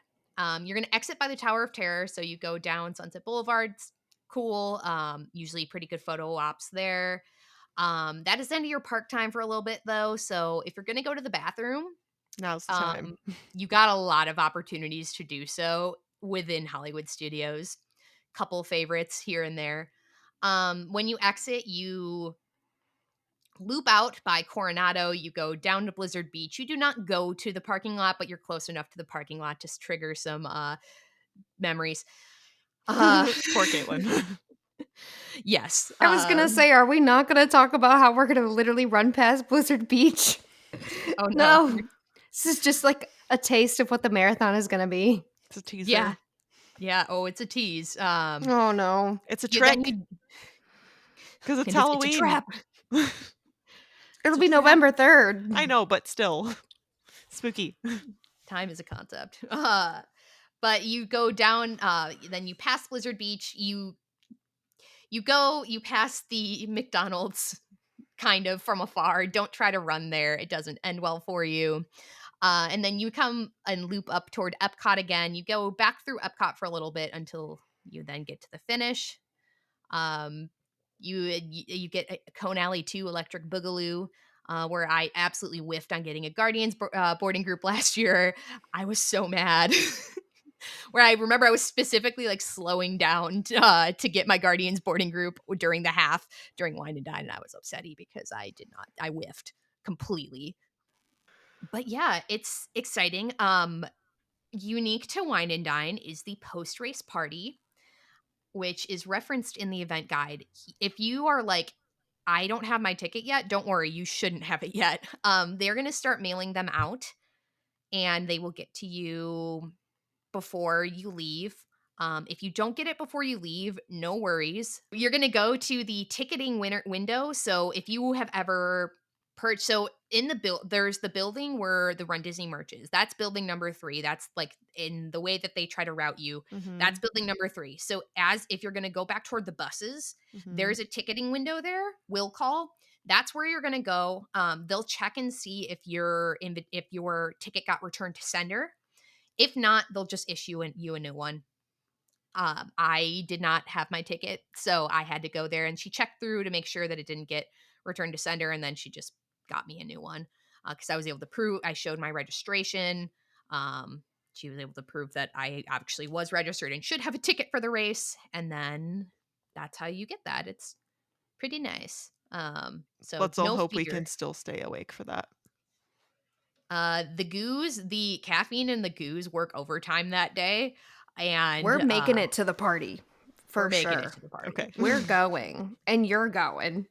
You're gonna exit by the Tower of Terror, so you go down Sunset Boulevard. It's cool. Usually pretty good photo ops there. That is the end of your park time for a little bit though. So if you're gonna go to the bathroom, Now's the time. um, you got a lot of opportunities to do so within Hollywood Studios. Couple favorites here and there. When you exit, you loop out by Coronado. You go down to Blizzard Beach. You do not go to the parking lot, but you're close enough to the parking lot to trigger some memories. Uh, Poor Caitlin. yes. I was gonna say, are we not gonna talk about how we're gonna literally run past Blizzard Beach? Oh no. No. This is just like a taste of what the marathon is gonna be. It's a Yeah. teaser. Yeah. Oh, it's a tease. Oh no. It's a You then trick you because it's and it's a Halloween. trap. It'll It's a be trap. November 3rd. I know, but still. Spooky. Time is a concept. But you go down, then you pass Blizzard Beach. You pass the McDonald's kind of from afar. Don't try to run there; it doesn't end well for you. And then you come and loop up toward Epcot again. You go back through Epcot for a little bit until you then get to the finish. Um, you get a Cone Alley 2 Electric Boogaloo, where I absolutely whiffed on getting a Guardians boarding group last year. I was so mad. where I remember I was specifically, like, slowing down to get my Guardians boarding group during the half during Wine and Dine, and I was upsetty because I whiffed completely. But yeah, it's exciting. Unique to Wine and Dine is the post-race party, which is referenced in the event guide. If you are like, "I don't have my ticket yet," don't worry, you shouldn't have it yet. They're gonna start mailing them out, and they will get to you before you leave. If you don't get it before you leave, no worries. You're going to go to the ticketing window. So if you have ever purchased, so in the there's the building where the Run Disney merch is. That's building number 3. That's like in the way that they try to route you. That's Mhm. building number 3. So as if you're going to go back toward the buses, Mhm. there's a ticketing window there. Will call. That's where you're going to go. They'll check and see if if your ticket got returned to sender. If not, they'll just issue you a new one. I did not have my ticket, so I had to go there, and she checked through to make sure that it didn't get returned to sender, and then she just got me a new one because I was able to prove I showed my registration. Um, she was able to prove that I actually was registered and should have a ticket for the race, and then that's how you get that. It's pretty nice. So Let's all no hope we can fear. still stay awake for that. The caffeine and the goose work overtime that day, We're and making it to the party we're for making it sure. to the party. Okay. We're going, and you're going.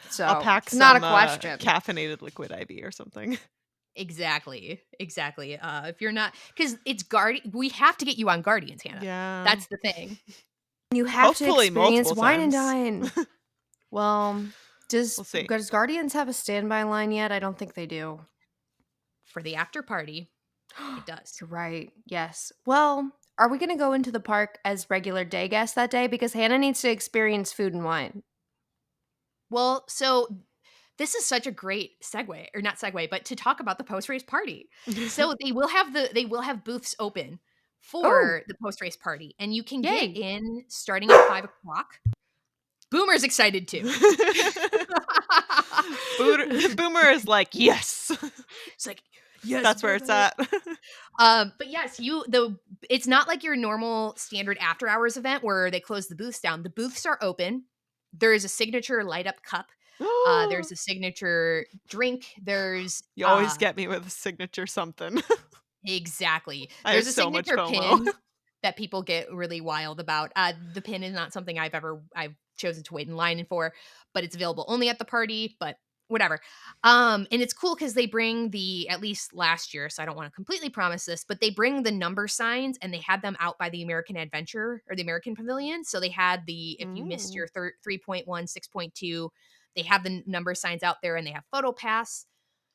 I'll So pack it's not a some question. caffeinated liquid IV or something. Exactly, exactly. If you're not, because it's we have to get you on Guardians, Hannah. Yeah. That's the thing You have to Hopefully experience multiple Wine and times. Dine. Well, We'll see. does Guardians have a standby line yet? I don't think they do. for the after party. It does. You're right. Yes. Well, are we going to go into the park as regular day guests that day? Because Hannah needs to experience food and wine. Well, so this is such a great segue, or not segue, but to talk about the post race party. So they will have booths open Oh, for the post race party, and you can get yay. in starting at 5 o'clock. Boomer's excited too. Boomer is like, yes. It's like, yes, That's where it's Boomer. at. But yes, it's not like your normal standard after hours event where they close the booths down. The booths are open. There is a signature light up cup. There's a signature drink. There's You always get me with a signature something. exactly. I have There's a so much signature FOMO. pin that people get really wild about. The pin is not something I've chosen to wait in line for, but it's available only at the party, but whatever. And it's cool because they bring at least last year, so I don't want to completely promise this, but they bring the number signs and they had them out by the American Adventure or the American Pavilion. So they had if you missed Mm. your 3.1, 6.2, they have the number signs out there and they have photo pass.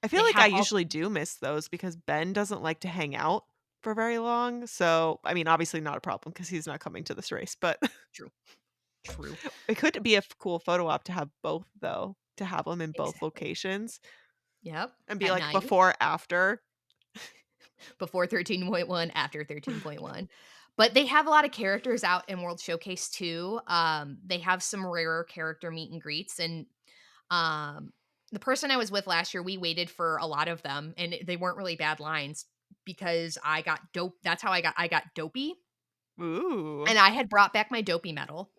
I feel They like I have all usually do miss those because Ben doesn't like to hang out for very long. So, I mean, obviously not a problem because he's not coming to this race, but true, true. it could be a cool photo op to have both, though, to have them in both Exactly. locations Yep. and be At like night. before, after. Before 13.1, after 13.1. But they have a lot of characters out in World Showcase too. They have some rarer character meet and greets, and um, the person I was with last year, we waited for a lot of them, and they weren't really bad lines because I got dope. That's how I got dopey, Ooh. and I had brought back my dopey medal.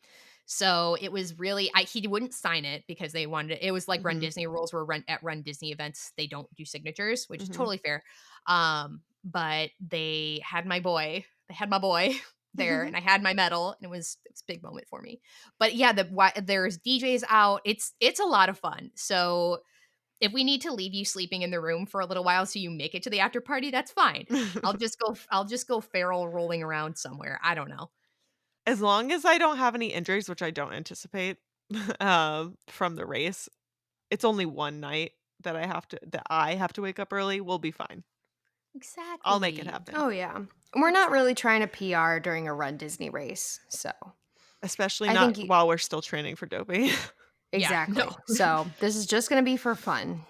So it was really he wouldn't sign it because they wanted it. It was like Run Mhm. Disney rules where Run Disney events, they don't do signatures, which is Mhm. totally fair. But they had my boy. They had my boy there and I had my medal and it was a big moment for me. But yeah, there's DJs out. It's a lot of fun. So if we need to leave you sleeping in the room for a little while so you make it to the after party, that's fine. I'll just go feral rolling around somewhere. I don't know. As long as I don't have any injuries, which I don't anticipate, from the race, it's only one night that I have to wake up early, we'll be fine. I'll make it Exactly. happen, Oh, yeah. We're not really Exactly. trying to PR during a Run Disney race. So especially I not think you, while we're still training for doping. Yeah, no. exactly. So this is just going to be for fun.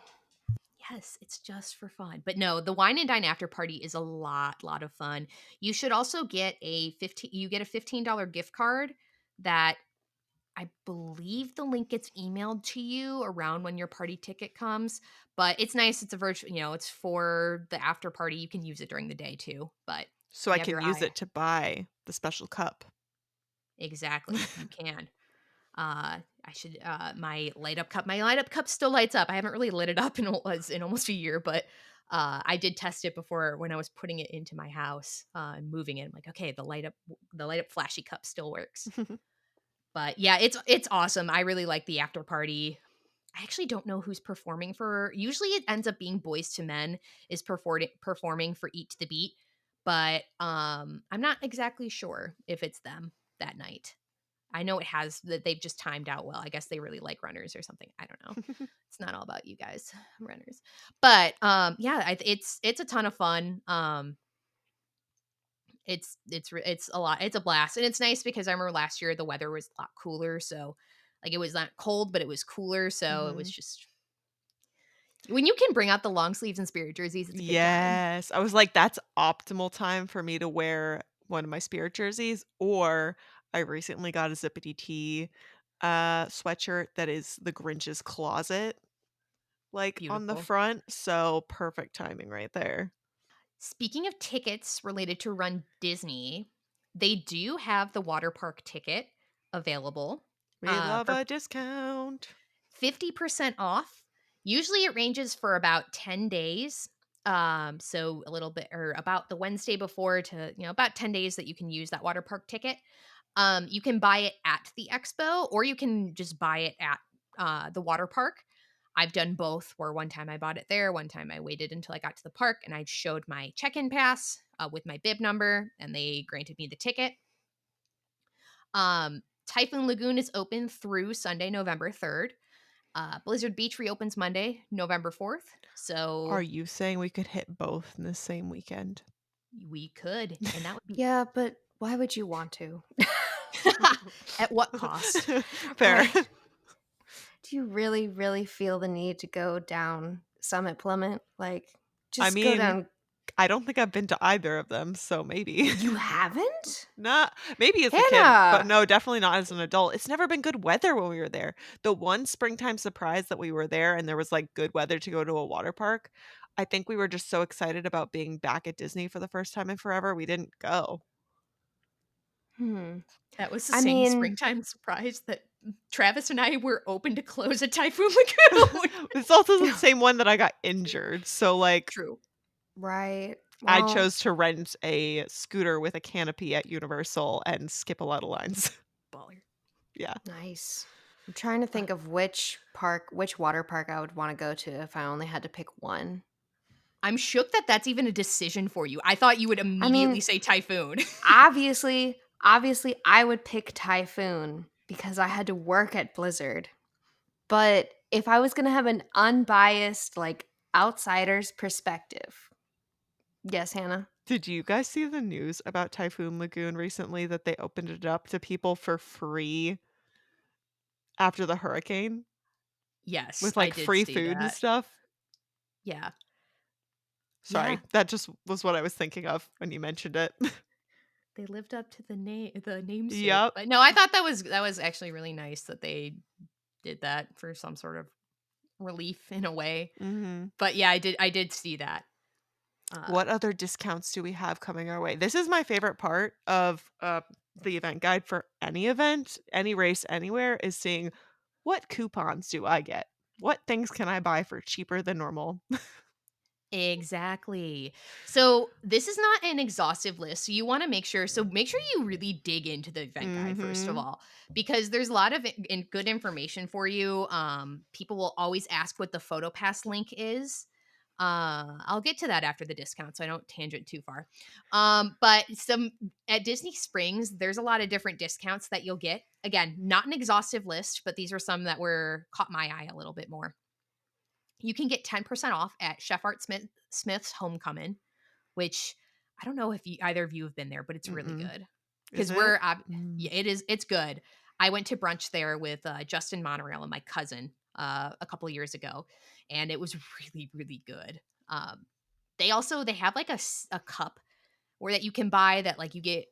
Yes, it's just for fun. But no, the wine and dine after party is a lot of fun. You should also get a $15 gift card that I believe the link gets emailed to you around when your party ticket comes. But it's nice. It's a virtual, it's for the after party. You can use it during the day too. But So You I have can your use eye. it to buy the special cup. Exactly, you can. I should my light up cup still lights up. I haven't really lit it up in almost a year, but I did test it before when I was putting it into my house and moving it. I'm like, okay, the light up flashy cup still works. But yeah, it's awesome. I really like the after party. I actually don't know who's performing for. Usually, it ends up being Boys to Men is performing for Eat to the Beat, but I'm not exactly sure if it's them that night. I know it has that they've just timed out well. I guess they really like runners or something. I don't know. It's not all about you guys, runners. But yeah, it's a ton of fun. It's a lot. It's a blast, and it's nice because I remember last year the weather was a lot cooler, so like it was not cold, but it was cooler, so it was Mhm. just when you can bring out the long sleeves and spirit jerseys, it's a good time. Yes. I was like, that's optimal time for me to wear one of my Spirit jerseys, or I recently got a Zippity Tee sweatshirt that is the Grinch's closet, like, on the Beautiful. front, so perfect timing right there. Speaking of tickets related to Run Disney, they do have the water park ticket available We love for a discount. 50% off. Usually it ranges for about 10 days. So a little bit or about the Wednesday before to, about 10 days that you can use that water park ticket. You can buy it at the expo or you can just buy it at the water park. I've done both where one time I bought it there, one time I waited until I got to the park and I showed my check-in pass with my bib number and they granted me the ticket. Typhoon Lagoon is open through Sunday, November 3rd. Blizzard Beach reopens Monday, November 4th. Are So you saying we could hit both in the same weekend? we could, and that would be Yeah, but why would you want to? at what cost? Fair. Right. Do you really, really feel the need to go down Summit Plummet? Like, I just go mean, down. I don't think I've been to either of them, so maybe. You haven't? Not maybe as a kid, but Hannah! no, definitely not as an adult. It's never been good weather when we were there. The one springtime surprise that we were there and there was, like, good weather to go to a water park, I think we were just so excited about being back at Disney for the first time in forever, we didn't go. Hmm. That was the I same mean, springtime surprise that Travis and I were open to close at Typhoon Lagoon. It's also the same one that I got injured, so, like, True. right. I Well, chose to rent a scooter with a canopy at Universal and skip a lot of lines. Baller. Yeah. nice. I'm trying to But think of which water park I would want to go to if I only had to pick one. I'm shook that that's even a decision for you. I thought you would I immediately mean, say Typhoon. obviously, I would pick Typhoon because I had to work at Blizzard. But if I was going to have an unbiased, like, outsider's perspective, yes, Hannah. Did you guys see the news about Typhoon Lagoon recently that they opened it up to people for free after the hurricane Yes, with, I like, did free see food and that. stuff? Yeah. Yeah. Sorry, that just was what I was thinking of when you mentioned it. They lived up to the namesake. Yep. But no, I thought that was actually really nice that they did that for some sort of relief in a way. Mhm. But yeah, I did see that. Uh What other discounts do we have coming our way? This is my favorite part of, the event guide for any event, any race, anywhere, is seeing what coupons do I get? What things can I buy for cheaper than normal? Exactly. So this is not an exhaustive list. So you want to make sure you really dig into the event guide first of Mhm. all, because there's a lot of good information for you. People will always ask what the PhotoPass link is. I'll get to that after the discount, so I don't tangent too far. But some at Disney Springs, there's a lot of different discounts that you'll get. Again, not an exhaustive list, but these are some that were caught my eye a little bit more. You can get 10% off at Chef Art Smith's Homecoming, which I don't know if either of you have been there, but it's really Mm-mm. good. Is Because it? yeah, it's good. I went to brunch there with Justin Monorail and my cousin a couple of years ago, and it was really, really good. Um, they have like a cup where that you can buy that like you get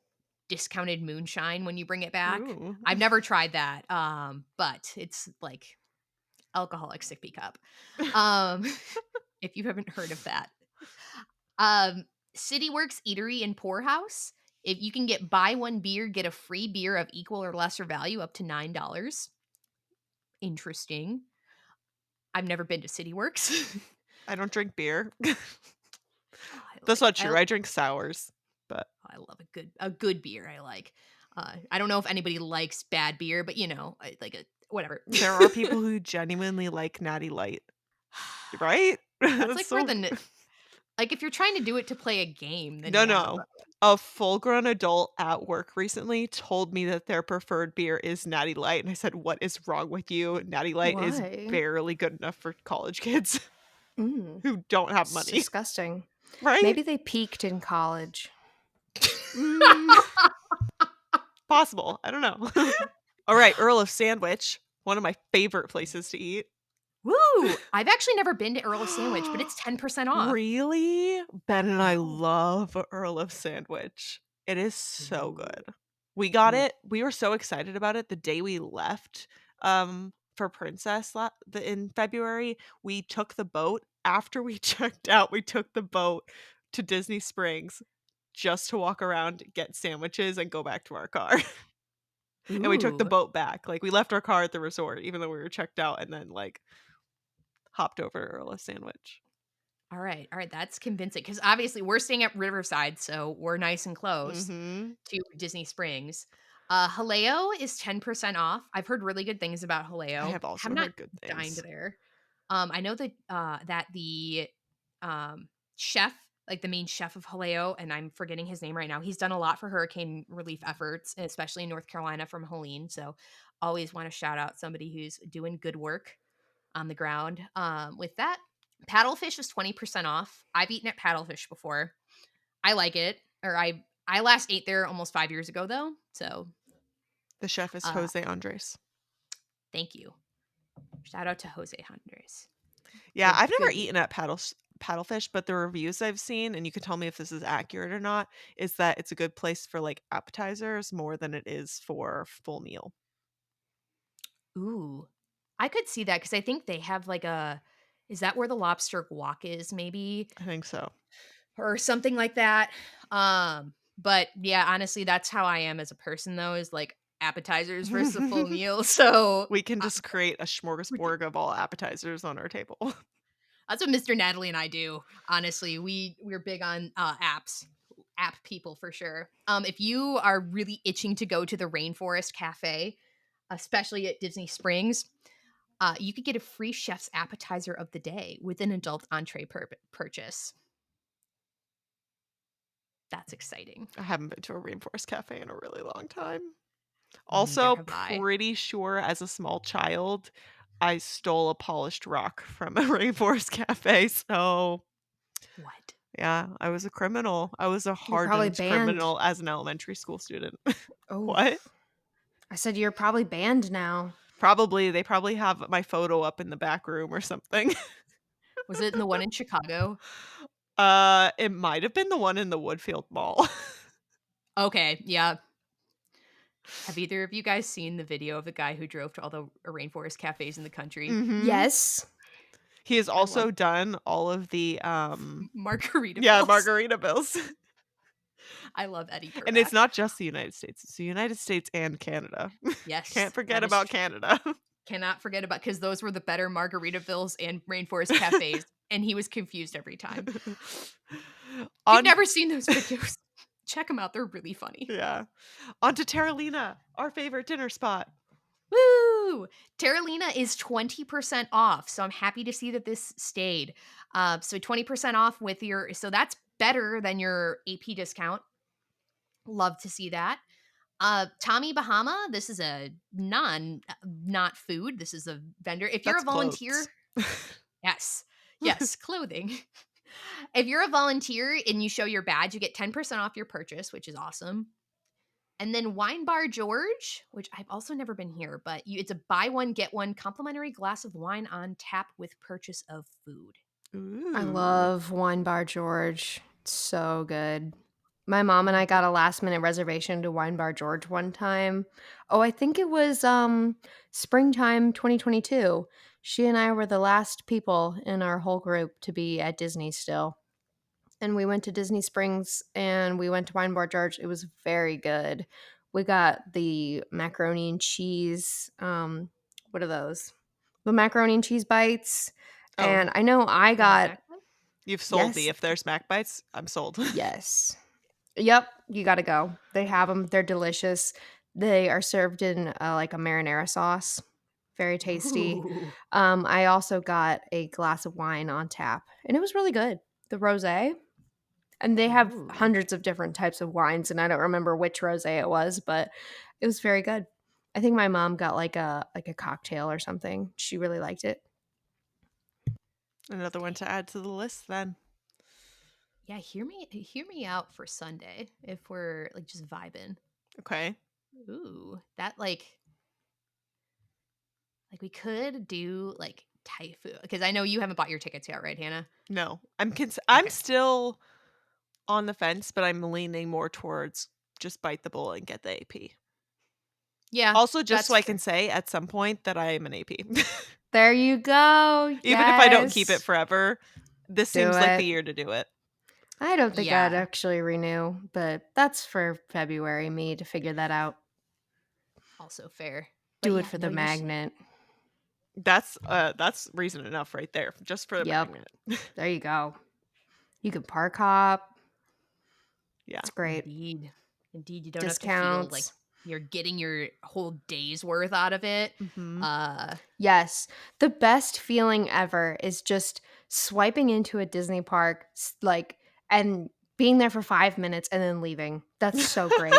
discounted moonshine when you bring it back. Ooh. I've never tried that, but it's like alcoholic sippy cup. Um, if you haven't heard of that. City Works Eatery and Pour House. If you can get buy one beer, get a free beer of equal or lesser value up to $9. Interesting. I've never been to City Works. I don't drink beer. Oh, I That's like not true. I drink sours, but I love a good beer. I like. I don't know if anybody likes bad beer, but like a whatever. there are people who genuinely like Natty Light, right? That's That's like where so like if you're trying to do it to play a game, then No, yeah. no. A full-grown adult at work recently told me that their preferred beer is Natty Light, and I said, "What is wrong with you? Natty Light is Why? barely good enough for college kids Mm, who don't have it's money." disgusting. Right? Maybe they peaked in college. Mm, possible. I don't know. All right, Earl of Sandwich, one of my favorite places to eat. Woo! I've actually never been to Earl of Sandwich, but it's 10% off. Really? Ben and I No. love Earl of Sandwich. It is so Ooh. good. We got Ooh. it. We were so excited about it the day we left for Princess in February. We took the boat. After we checked out, we took the boat to Disney Springs just to walk around, get sandwiches, and go back to our car. And we took the Ooh. boat back. Like we left our car at the resort, even though we were checked out, and then like hopped over to Earl of Sandwich. All right. All right. That's convincing because obviously we're staying at Riverside, so we're nice and close Mhm. to Disney Springs. Haleo is 10% off. I've heard really good things about I Haleo. have Have also not heard good dined things. there. I know that the chef, like the main chef of Haleo, and I'm forgetting his name right now. He's done a lot for hurricane relief efforts, especially in North Carolina from Helene. So always want to shout out somebody who's doing good work on the ground. With that, paddlefish is 20% off. I've eaten at paddlefish before. I like it. Or I last ate there almost 5 years ago though. So The chef is uh Jose Andres. thank you. Shout out to Jose Andres. Yeah, Good I've never good. eaten at Paddlefish, but the reviews I've seen, and you can tell me if this is accurate or not, is that it's a good place for like appetizers more than it is for full meal. Ooh. I could see that because I think they have like a is that where the lobster guac is maybe I think so. or something like that. But yeah, honestly that's how I am as a person though is like appetizers versus a full meal. So We can just create a smorgasbord of all appetizers on our table. that's what Mr. Natalie and I do. Honestly, we're big on apps, app people for sure. If you are really itching to go to the Rainforest Cafe, especially at Disney Springs, you could get a free chef's appetizer of the day with an adult entree purchase. That's exciting. I haven't been to a rainforest cafe in a really long time. Neither Also, have I. pretty sure as a small child, I stole a polished rock from a rainforest cafe. So, What? yeah, I was a criminal. I was a You're probably hardened banned. criminal as an elementary school student. Oh, What? I said you're probably banned now. Probably. They probably have my photo up in the back room or something. Was it in the one in Chicago? It might have been the one in the Woodfield Mall. Okay, yeah. Have either of you guys seen the video of the guy who drove to all the rainforest cafes in the country? Mhm. Yes. He has I love also done all of the, yeah, Margaritaville's. Margaritabills. I love Eddie And it's Purrak. not just the United States, it's the United States and Canada. Can't Yes, forget that is about true. Canada. Cannot forget about because those were the better Margaritavilles and rainforest cafes, and he was confused every time. If you've On never seen those videos, check them out. They're really funny. Yeah. On to Terralina, our favorite dinner spot. Woo! Terralina is 20% off. So I'm happy to see that this stayed. So 20% off with your so that's better than your AP discount. Love to see that. Tommy Bahama, this is a not food. This is a vendor. If you're That's a volunteer, clothes. yes. Yes, clothing. If you're a volunteer and you show your badge, you get 10% off your purchase, which is awesome. And then Wine Bar George, which I've also never been here, but it's a buy one get one complimentary glass of wine on tap with purchase of food. I Ooh. love Wine Bar George. It's so good. My mom and I Mhm. got a last minute reservation to Wine Bar George one time. Oh, I think it was springtime 2022. She and I were the last people in our whole group to be at Disney still. and we went to Disney Springs and we went to Wine Bar George. It was very good. We got the macaroni and cheese. What are those? The macaroni and cheese bites. Oh, And I know I They have got, Mac Bites? you've sold me. yes, If there's Mac Bites, I'm sold. yes. Yep, you got to go. They have them. They're delicious. They are served in like a marinara sauce. Very tasty. Ooh. I also got a glass of wine on tap, and it was really good. The rosé, and they have Ooh. hundreds of different types of wines, and I don't remember which rosé it was, but it was very good. I think my mom got like a cocktail or something. She really liked it. Another one to add to the list then. Yeah, hear me out for Sunday if we're like just vibing. Okay. Ooh, that like we could do like Thai food because I know you haven't bought your tickets yet, right, Hannah? No, I'm Okay. still on the fence, but I'm leaning more towards just bite the bullet and get the AP. Yeah, Also, just that's so I can fair. say at some point that I am an AP. There you go. Even if I don't keep it Yes. forever, this Do seems like the it. year to do it. I don't think I'd Yeah, actually renew, but that's for February, me to figure that out. also fair. But Do it yeah, for no, the you should. magnet. That's reason enough right there, just for the Yep. magnet. There you go. You can park hop. Yeah. It's great. Indeed. Indeed, you don't have to feel like Discounts. you're getting your whole day's worth out of it. Mhm. Uh Yes. The best feeling ever is just swiping into a Disney park, like, and being there for 5 minutes and then leaving. That's so great.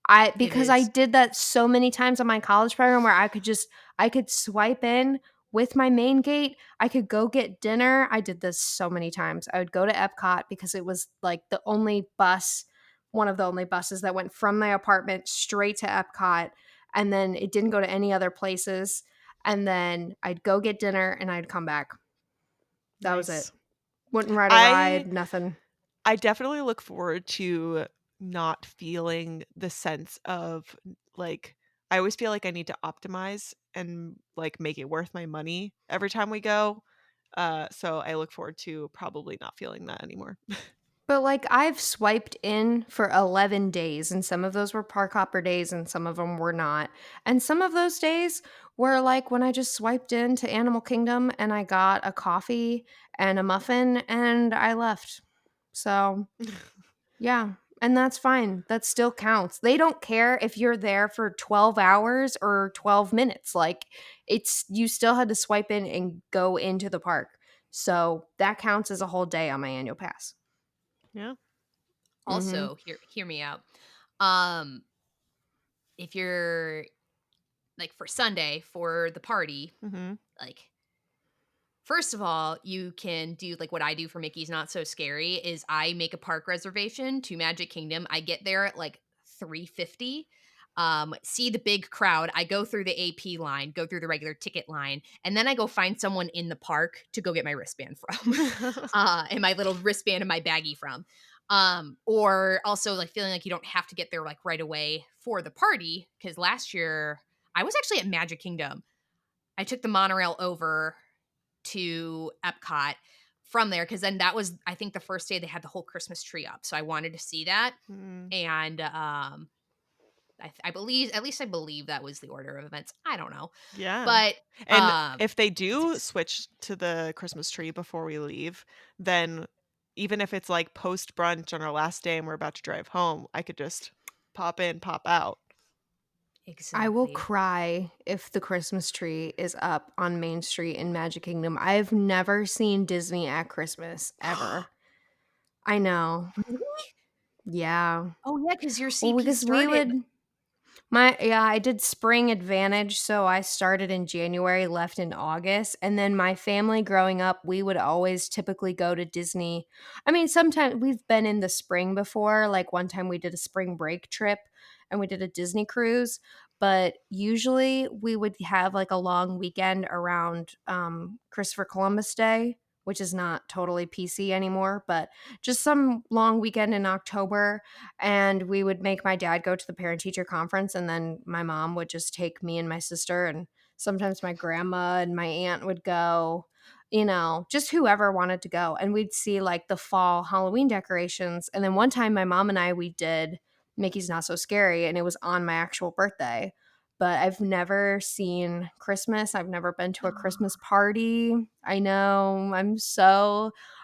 it Because I is. did that so many times on my college program where I could swipe in with my main gate. I could go get dinner. I did this so many times. I would go to Epcot because it was like the only bus, one of the only buses that went from my apartment straight to Epcot, and then it didn't go to any other places. And then I'd go get dinner and I'd come back. That was it. Nice. Wouldn't ride a I ride, nothing. I definitely look forward to not feeling the sense of like I always feel like I need to optimize and like make it worth my money every time we go. So I look forward to probably not feeling that anymore. But, like, I've swiped in for 11 days, and some of those were park hopper days, and some of them were not. And some of those days were, like, when I just swiped into Animal Kingdom and I got a coffee and a muffin and I left. So, yeah, and that's fine. That still counts. They don't care if you're there for 12 hours or 12 minutes. Like, it's you still had to swipe in and go into the park. So, that counts as a whole day on my annual pass. Yeah. Mhm. Also, hear me out. Um if you're like for Sunday for the party, Mhm. like first of all, you can do like what I do for Mickey's Not So Scary is I make a park reservation to Magic Kingdom. I get there at like 3:50. See the big crowd. I go through the AP line, go through the regular ticket line, and then I go find someone in the park to go get my wristband from. And my little wristband and my baggie from. Or also like feeling like you don't have to get there like right away for the party. Cause last year I was actually at Magic Kingdom. I took the monorail over to Epcot from there because then that was I think the first day they had the whole Christmas tree up, so I wanted to see that. Mm. And I believe at least I believe that was the order of events. I don't know, Yeah. but And if they it's do switch to the Christmas tree before we leave, then even if it's like post brunch on our last day and we're about to drive home, I could just pop in, pop out. I will exactly. cry if the Christmas tree is up on Main Street in Magic Kingdom. I've never seen Disney at Christmas ever. I know. Really? Yeah. Oh yeah, because your Well, CP because we started. would I did spring advantage, so I started in January, left in August, and then my family growing up, we would always typically go to Disney. I mean, sometimes we've been in the spring before, like one time we did a spring break trip and we did a Disney cruise, but usually we would have like a long weekend around Christopher Columbus Day, which is not totally PC anymore, but just some long weekend in October, and we would make my dad go to the parent teacher conference, and then my mom would just take me and my sister, and sometimes my grandma and my aunt would go. just whoever wanted to go. And we'd see like the fall Halloween decorations. And then one time my mom and we did Mickey's Not So Scary, and it was on my actual birthday. But I've never seen Christmas. I've never been to a Christmas party. I know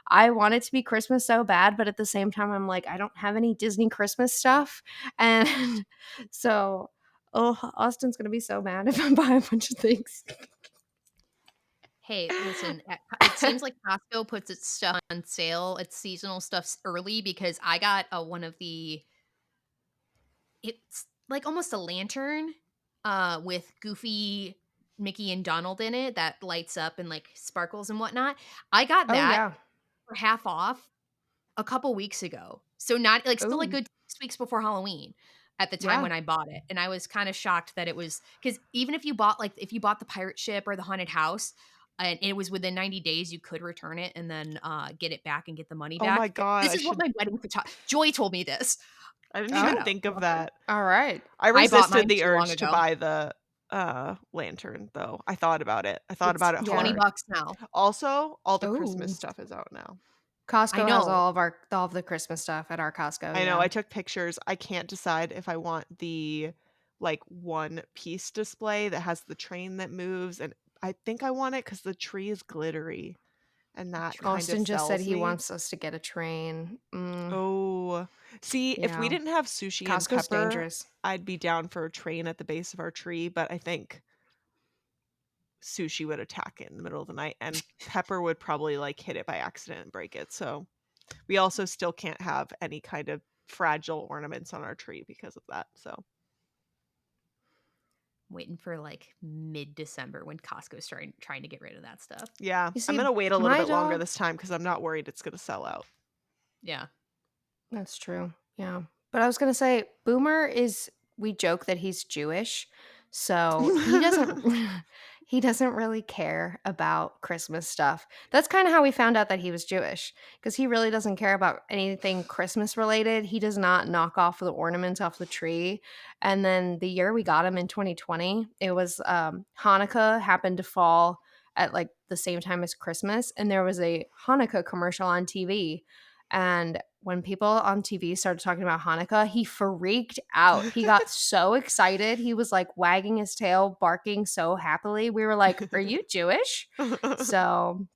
I want it to be Christmas so bad, but at the same time, I'm like, I don't have any Disney Christmas stuff. And so, Austin's going to be so mad if I buy a bunch of things. Hey, listen, it seems like Costco puts its stuff on sale, its seasonal stuff early, because I got one of it's like almost a lantern with Goofy, Mickey, and Donald in it that lights up and like sparkles and whatnot. I got Oh, that yeah. for half off a couple weeks ago. So not like still a Oh, good 6 weeks before Halloween at the time yeah. when I bought it. And I was kind of shocked that it was because even if you bought if you bought the pirate ship or the haunted house and it was within 90 days, you could return it and then get it back and get the money Oh my back. God, This is what my wedding photographer Joy told me this. I didn't Shout even Oh, out. think of Love her. that. all right. I I bought resisted mine the too long urge to ago. buy the lantern though. I thought about it. I thought It's about it Yeah. $20 hard. now. Also, all the Christmas Oh, stuff is out now. I Costco has know. all of the Christmas stuff at our Costco. I know, Yeah. I took pictures. I can't decide if I want the like one piece display that has the train that moves, and I think I want it because the tree is glittery and that kind of Austin just said sells he me. wants us to get a train. Oh, see, if we Yeah. didn't have Sushi and Costco's Pepper, dangerous. I'd be down for a train at the base of our tree, but I think Sushi would attack it in the middle of the night, and Pepper would probably like hit it by accident and break it. So we also still can't have any kind of fragile ornaments on our tree because of that. So Waiting for like mid-December when Costco's trying to get rid of that stuff. yeah, You I'm see, gonna wait a little my bit longer dog, this time because I'm not worried it's gonna sell out. Yeah. that's true. Yeah. But I was going to say, Boomer we joke that he's Jewish. So he doesn't really care about Christmas stuff. That's kind of how we found out that he was Jewish, because he really doesn't care about anything Christmas related. He does not knock off the ornaments off the tree. And then the year we got him in 2020, it was Hanukkah happened to fall at like the same time as Christmas. And there was a Hanukkah commercial on TV. And when people on TV started talking about Hanukkah, he freaked out. He got so excited. He was like wagging his tail, barking so happily. We were like, "Are you Jewish?" So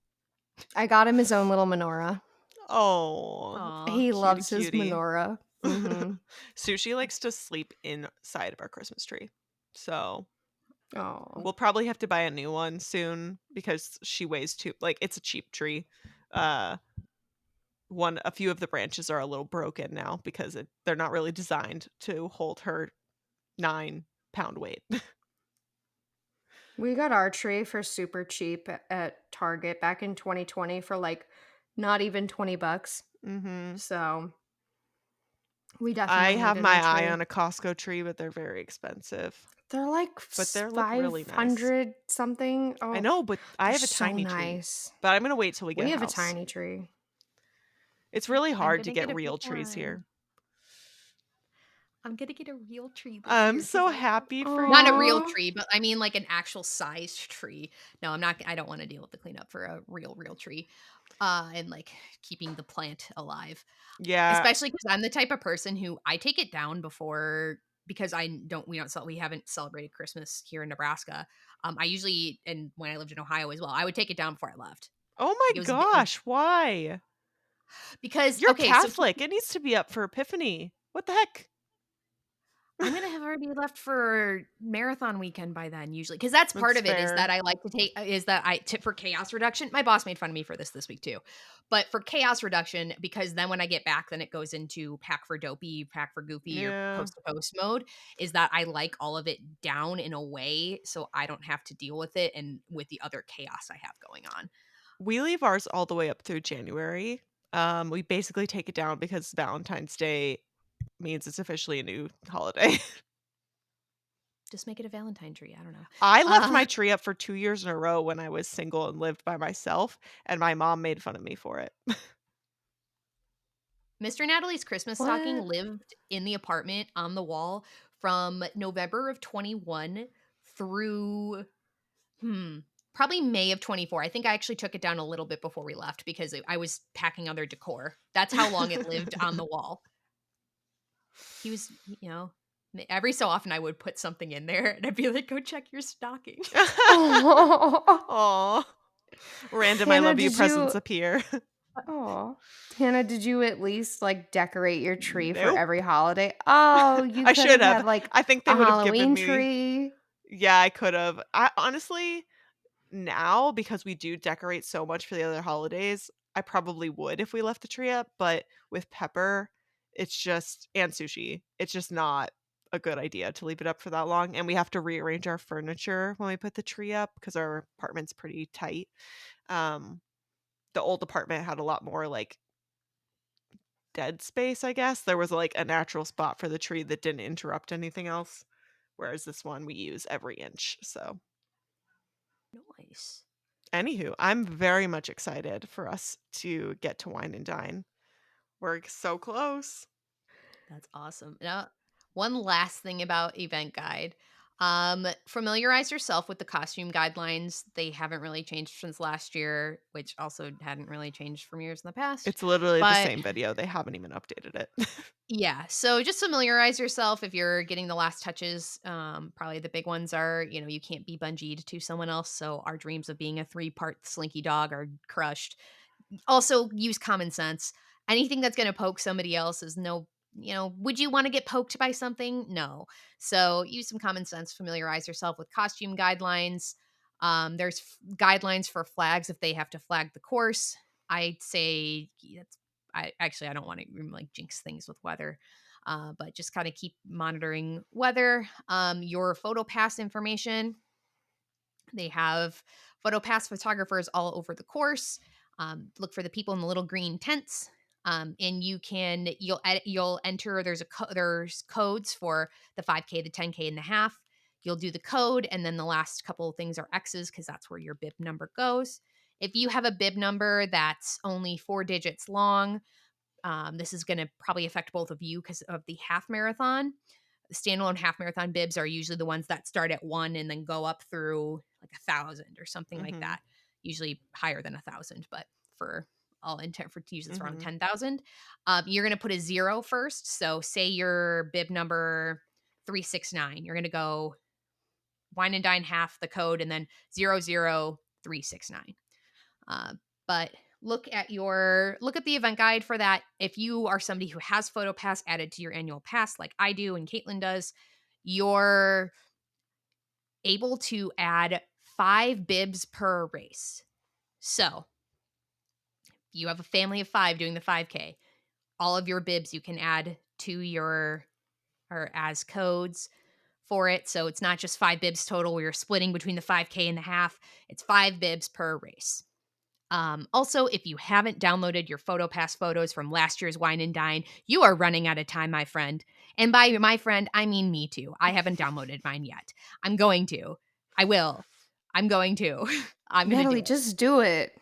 I got him his own little menorah. Oh, Aw. He cutie loves his cutie. menorah. Hmm. Sushi likes to sleep inside of our Christmas tree. So Oh, we'll probably have to buy a new one soon because she weighs too like it's a cheap tree. Uh a few of the branches are a little broken now because they're not really designed to hold her 9-pound weight. we got our tree for super cheap at Target back in 2020 for like not even $20. Mm-hmm. So we I definitely have need a my new eye tree. on a Costco tree, but they're very expensive. They're like But they look really nice. 500 something. I Oh, know, but I they're have a so tiny tree. nice. But I'm gonna wait till we get We a have a house. tiny tree. It's really I'm hard to gonna get get a big real trees one. here. I'm gonna get a real tree this I'm year because so I want happy for not a you. real Aww. tree, but I mean like an actual sized tree. No, I'm not. I don't want to deal with the cleanup for a real tree, and like keeping the plant alive. Yeah, Especially because I'm the type of person who I take it down before because we haven't celebrated Christmas here in Nebraska. I usually and when I lived in Ohio as well, I would take it down before I left. oh Like my gosh, why? because You're okay, so Catholic. It needs to be up for Epiphany. What the heck? I'm gonna have already left for marathon weekend by then, usually, because that's part That's of it is that fair. I like to take is that I tip for chaos reduction. My boss made fun of me for this week too, but for chaos reduction, because then when I get back, then it goes into pack for dopey, pack for goofy, or Yeah. coast to coast mode. Is that I like all of it down in a way so I don't have to deal with it and with the other chaos I have going on. We leave ours all the way up through January. We basically take it down because Valentine's Day means it's officially a new holiday. Just make it a Valentine tree. I don't know. I left Uh, my tree up for 2 years in a row when I was single and lived by myself, and my mom made fun of me for it. Mr. Natalie's Christmas stocking What? lived in the apartment on the wall from November of 21 through probably May of 24. I think I actually took it down a little bit before we left because I was packing other decor. That's how long it lived on the wall. He was, every so often I would put something in there and I'd be like, go check your stocking. Aw. Random I Hannah, love you did you presents appear. Oh, Hannah, did you at least like decorate your tree for Nope. every holiday? Oh, you I could should have had have. like I think they a would have given Halloween me. tree. Yeah, I could have. I honestly, now, because we do decorate so much for the other holidays, I probably would if we left the tree up, but with Pepper, it's just and sushi, it's just not a good idea to leave it up for that long, and we have to rearrange our furniture when we put the tree up because our apartment's pretty tight. Um, the old apartment had a lot more, like, dead space, I guess. There was, like, a natural spot for the tree that didn't interrupt anything else, whereas this one we use every inch, so Nice. anywho, I'm very much excited for us to get to Wine and Dine. We're so close. That's awesome. Now, one last thing about event guide. Familiarize yourself with the costume guidelines. They haven't really changed since last year, which also hadn't really changed from years in the past. It's literally the But same video. They haven't even updated it. yeah, so just familiarize yourself if you're getting the last touches. Probably the big ones are, you can't be bungeed to someone else. So our dreams of being a 3-part slinky dog are crushed. Also, use common sense. Anything that's gonna poke somebody else is no would you wanna get poked by something? No. So, use some common sense, familiarize yourself with costume guidelines. There's guidelines for flags if they have to flag the course. I'd say that's I don't wanna like jinx things with weather, but just kinda keep monitoring weather. Your photo pass information, they have photo pass photographers all over the course. Look for the people in the little green tents. And you'll enter. There's codes for the 5K, the 10K, and the half. You'll do the code, and then the last couple of things are X's because that's where your bib number goes. If you have a bib number that's only 4 digits long, this is going to probably affect both of you because of the half marathon. The standalone half marathon bibs are usually the ones that start at 1 and then go up through like 1,000 or something like Mhm. that. Usually higher than 1,000, but for all intent for use, it's around Mhm. 10,000. You're going to put a 0 first. So say your bib number 369. You're going to go wine and dine half the code and then 00369. Uh, but look at the event guide for that. If you are somebody who has PhotoPass added to your annual pass, like I do and Caitlin does, you're able to add 5 bibs per race. So you have a family of 5 doing the 5K. All of your bibs you can add to your or as codes for it. So it's not just 5 bibs total where you're splitting between the 5K and the half. It's 5 bibs per race. Also, if you haven't downloaded your PhotoPass photos from last year's Wine and Dine, you are running out of time, my friend. And by my friend, I mean me too. I haven't downloaded mine yet. I'm going to. I will. I'm going to. I'm going to do Natalie, it. just do it.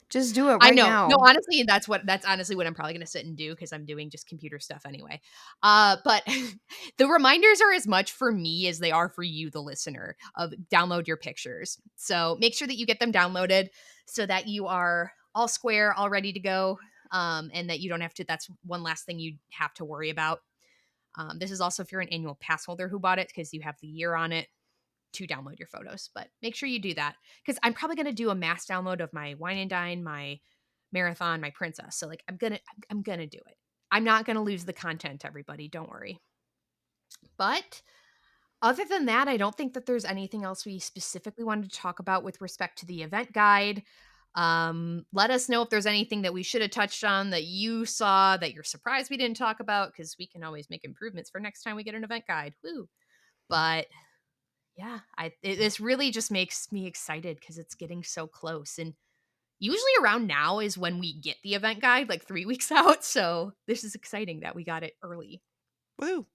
Just do it I right know. No, now. honestly, that's honestly what I'm probably gonna sit and do because I'm doing just computer stuff anyway. But the reminders are as much for me as they are for you, the listener, of download your pictures. So make sure that you get them downloaded so that you are all square, all ready to go. And that you don't have to, that's one last thing you have to worry about. This is also if you're an annual pass holder who bought it because you have the year on it to download your photos, but make sure you do that because I'm probably going to do a mass download of my wine and dine, my marathon, my princess. So like I'm going to do it. I'm not going to lose the content, everybody. Don't worry. But other than that, I don't think that there's anything else we specifically wanted to talk about with respect to the event guide. Let us know if there's anything that we should have touched on that you saw that you're surprised we didn't talk about because we can always make improvements for next time we get an event guide. Woo. But yeah, this really just makes me excited because it's getting so close. And usually around now is when we get the event guide, like 3 weeks out. So this is exciting that we got it early. Woo!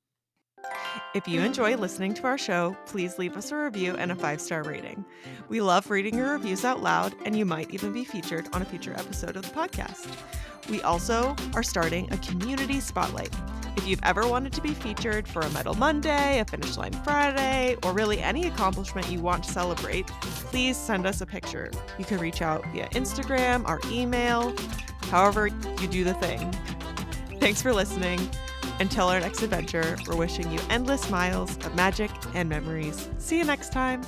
If you enjoy listening to our show, please leave us a review and a 5-star rating. We love reading your reviews out loud, and you might even be featured on a future episode of the podcast. We also are starting a community spotlight. If you've ever wanted to be featured for a Medal Monday, a Finish Line Friday, or really any accomplishment you want to celebrate, please send us a picture. You can reach out via Instagram, our email, however you do the thing. Thanks for listening. Until our next adventure, we're wishing you endless miles of magic and memories. See you next time.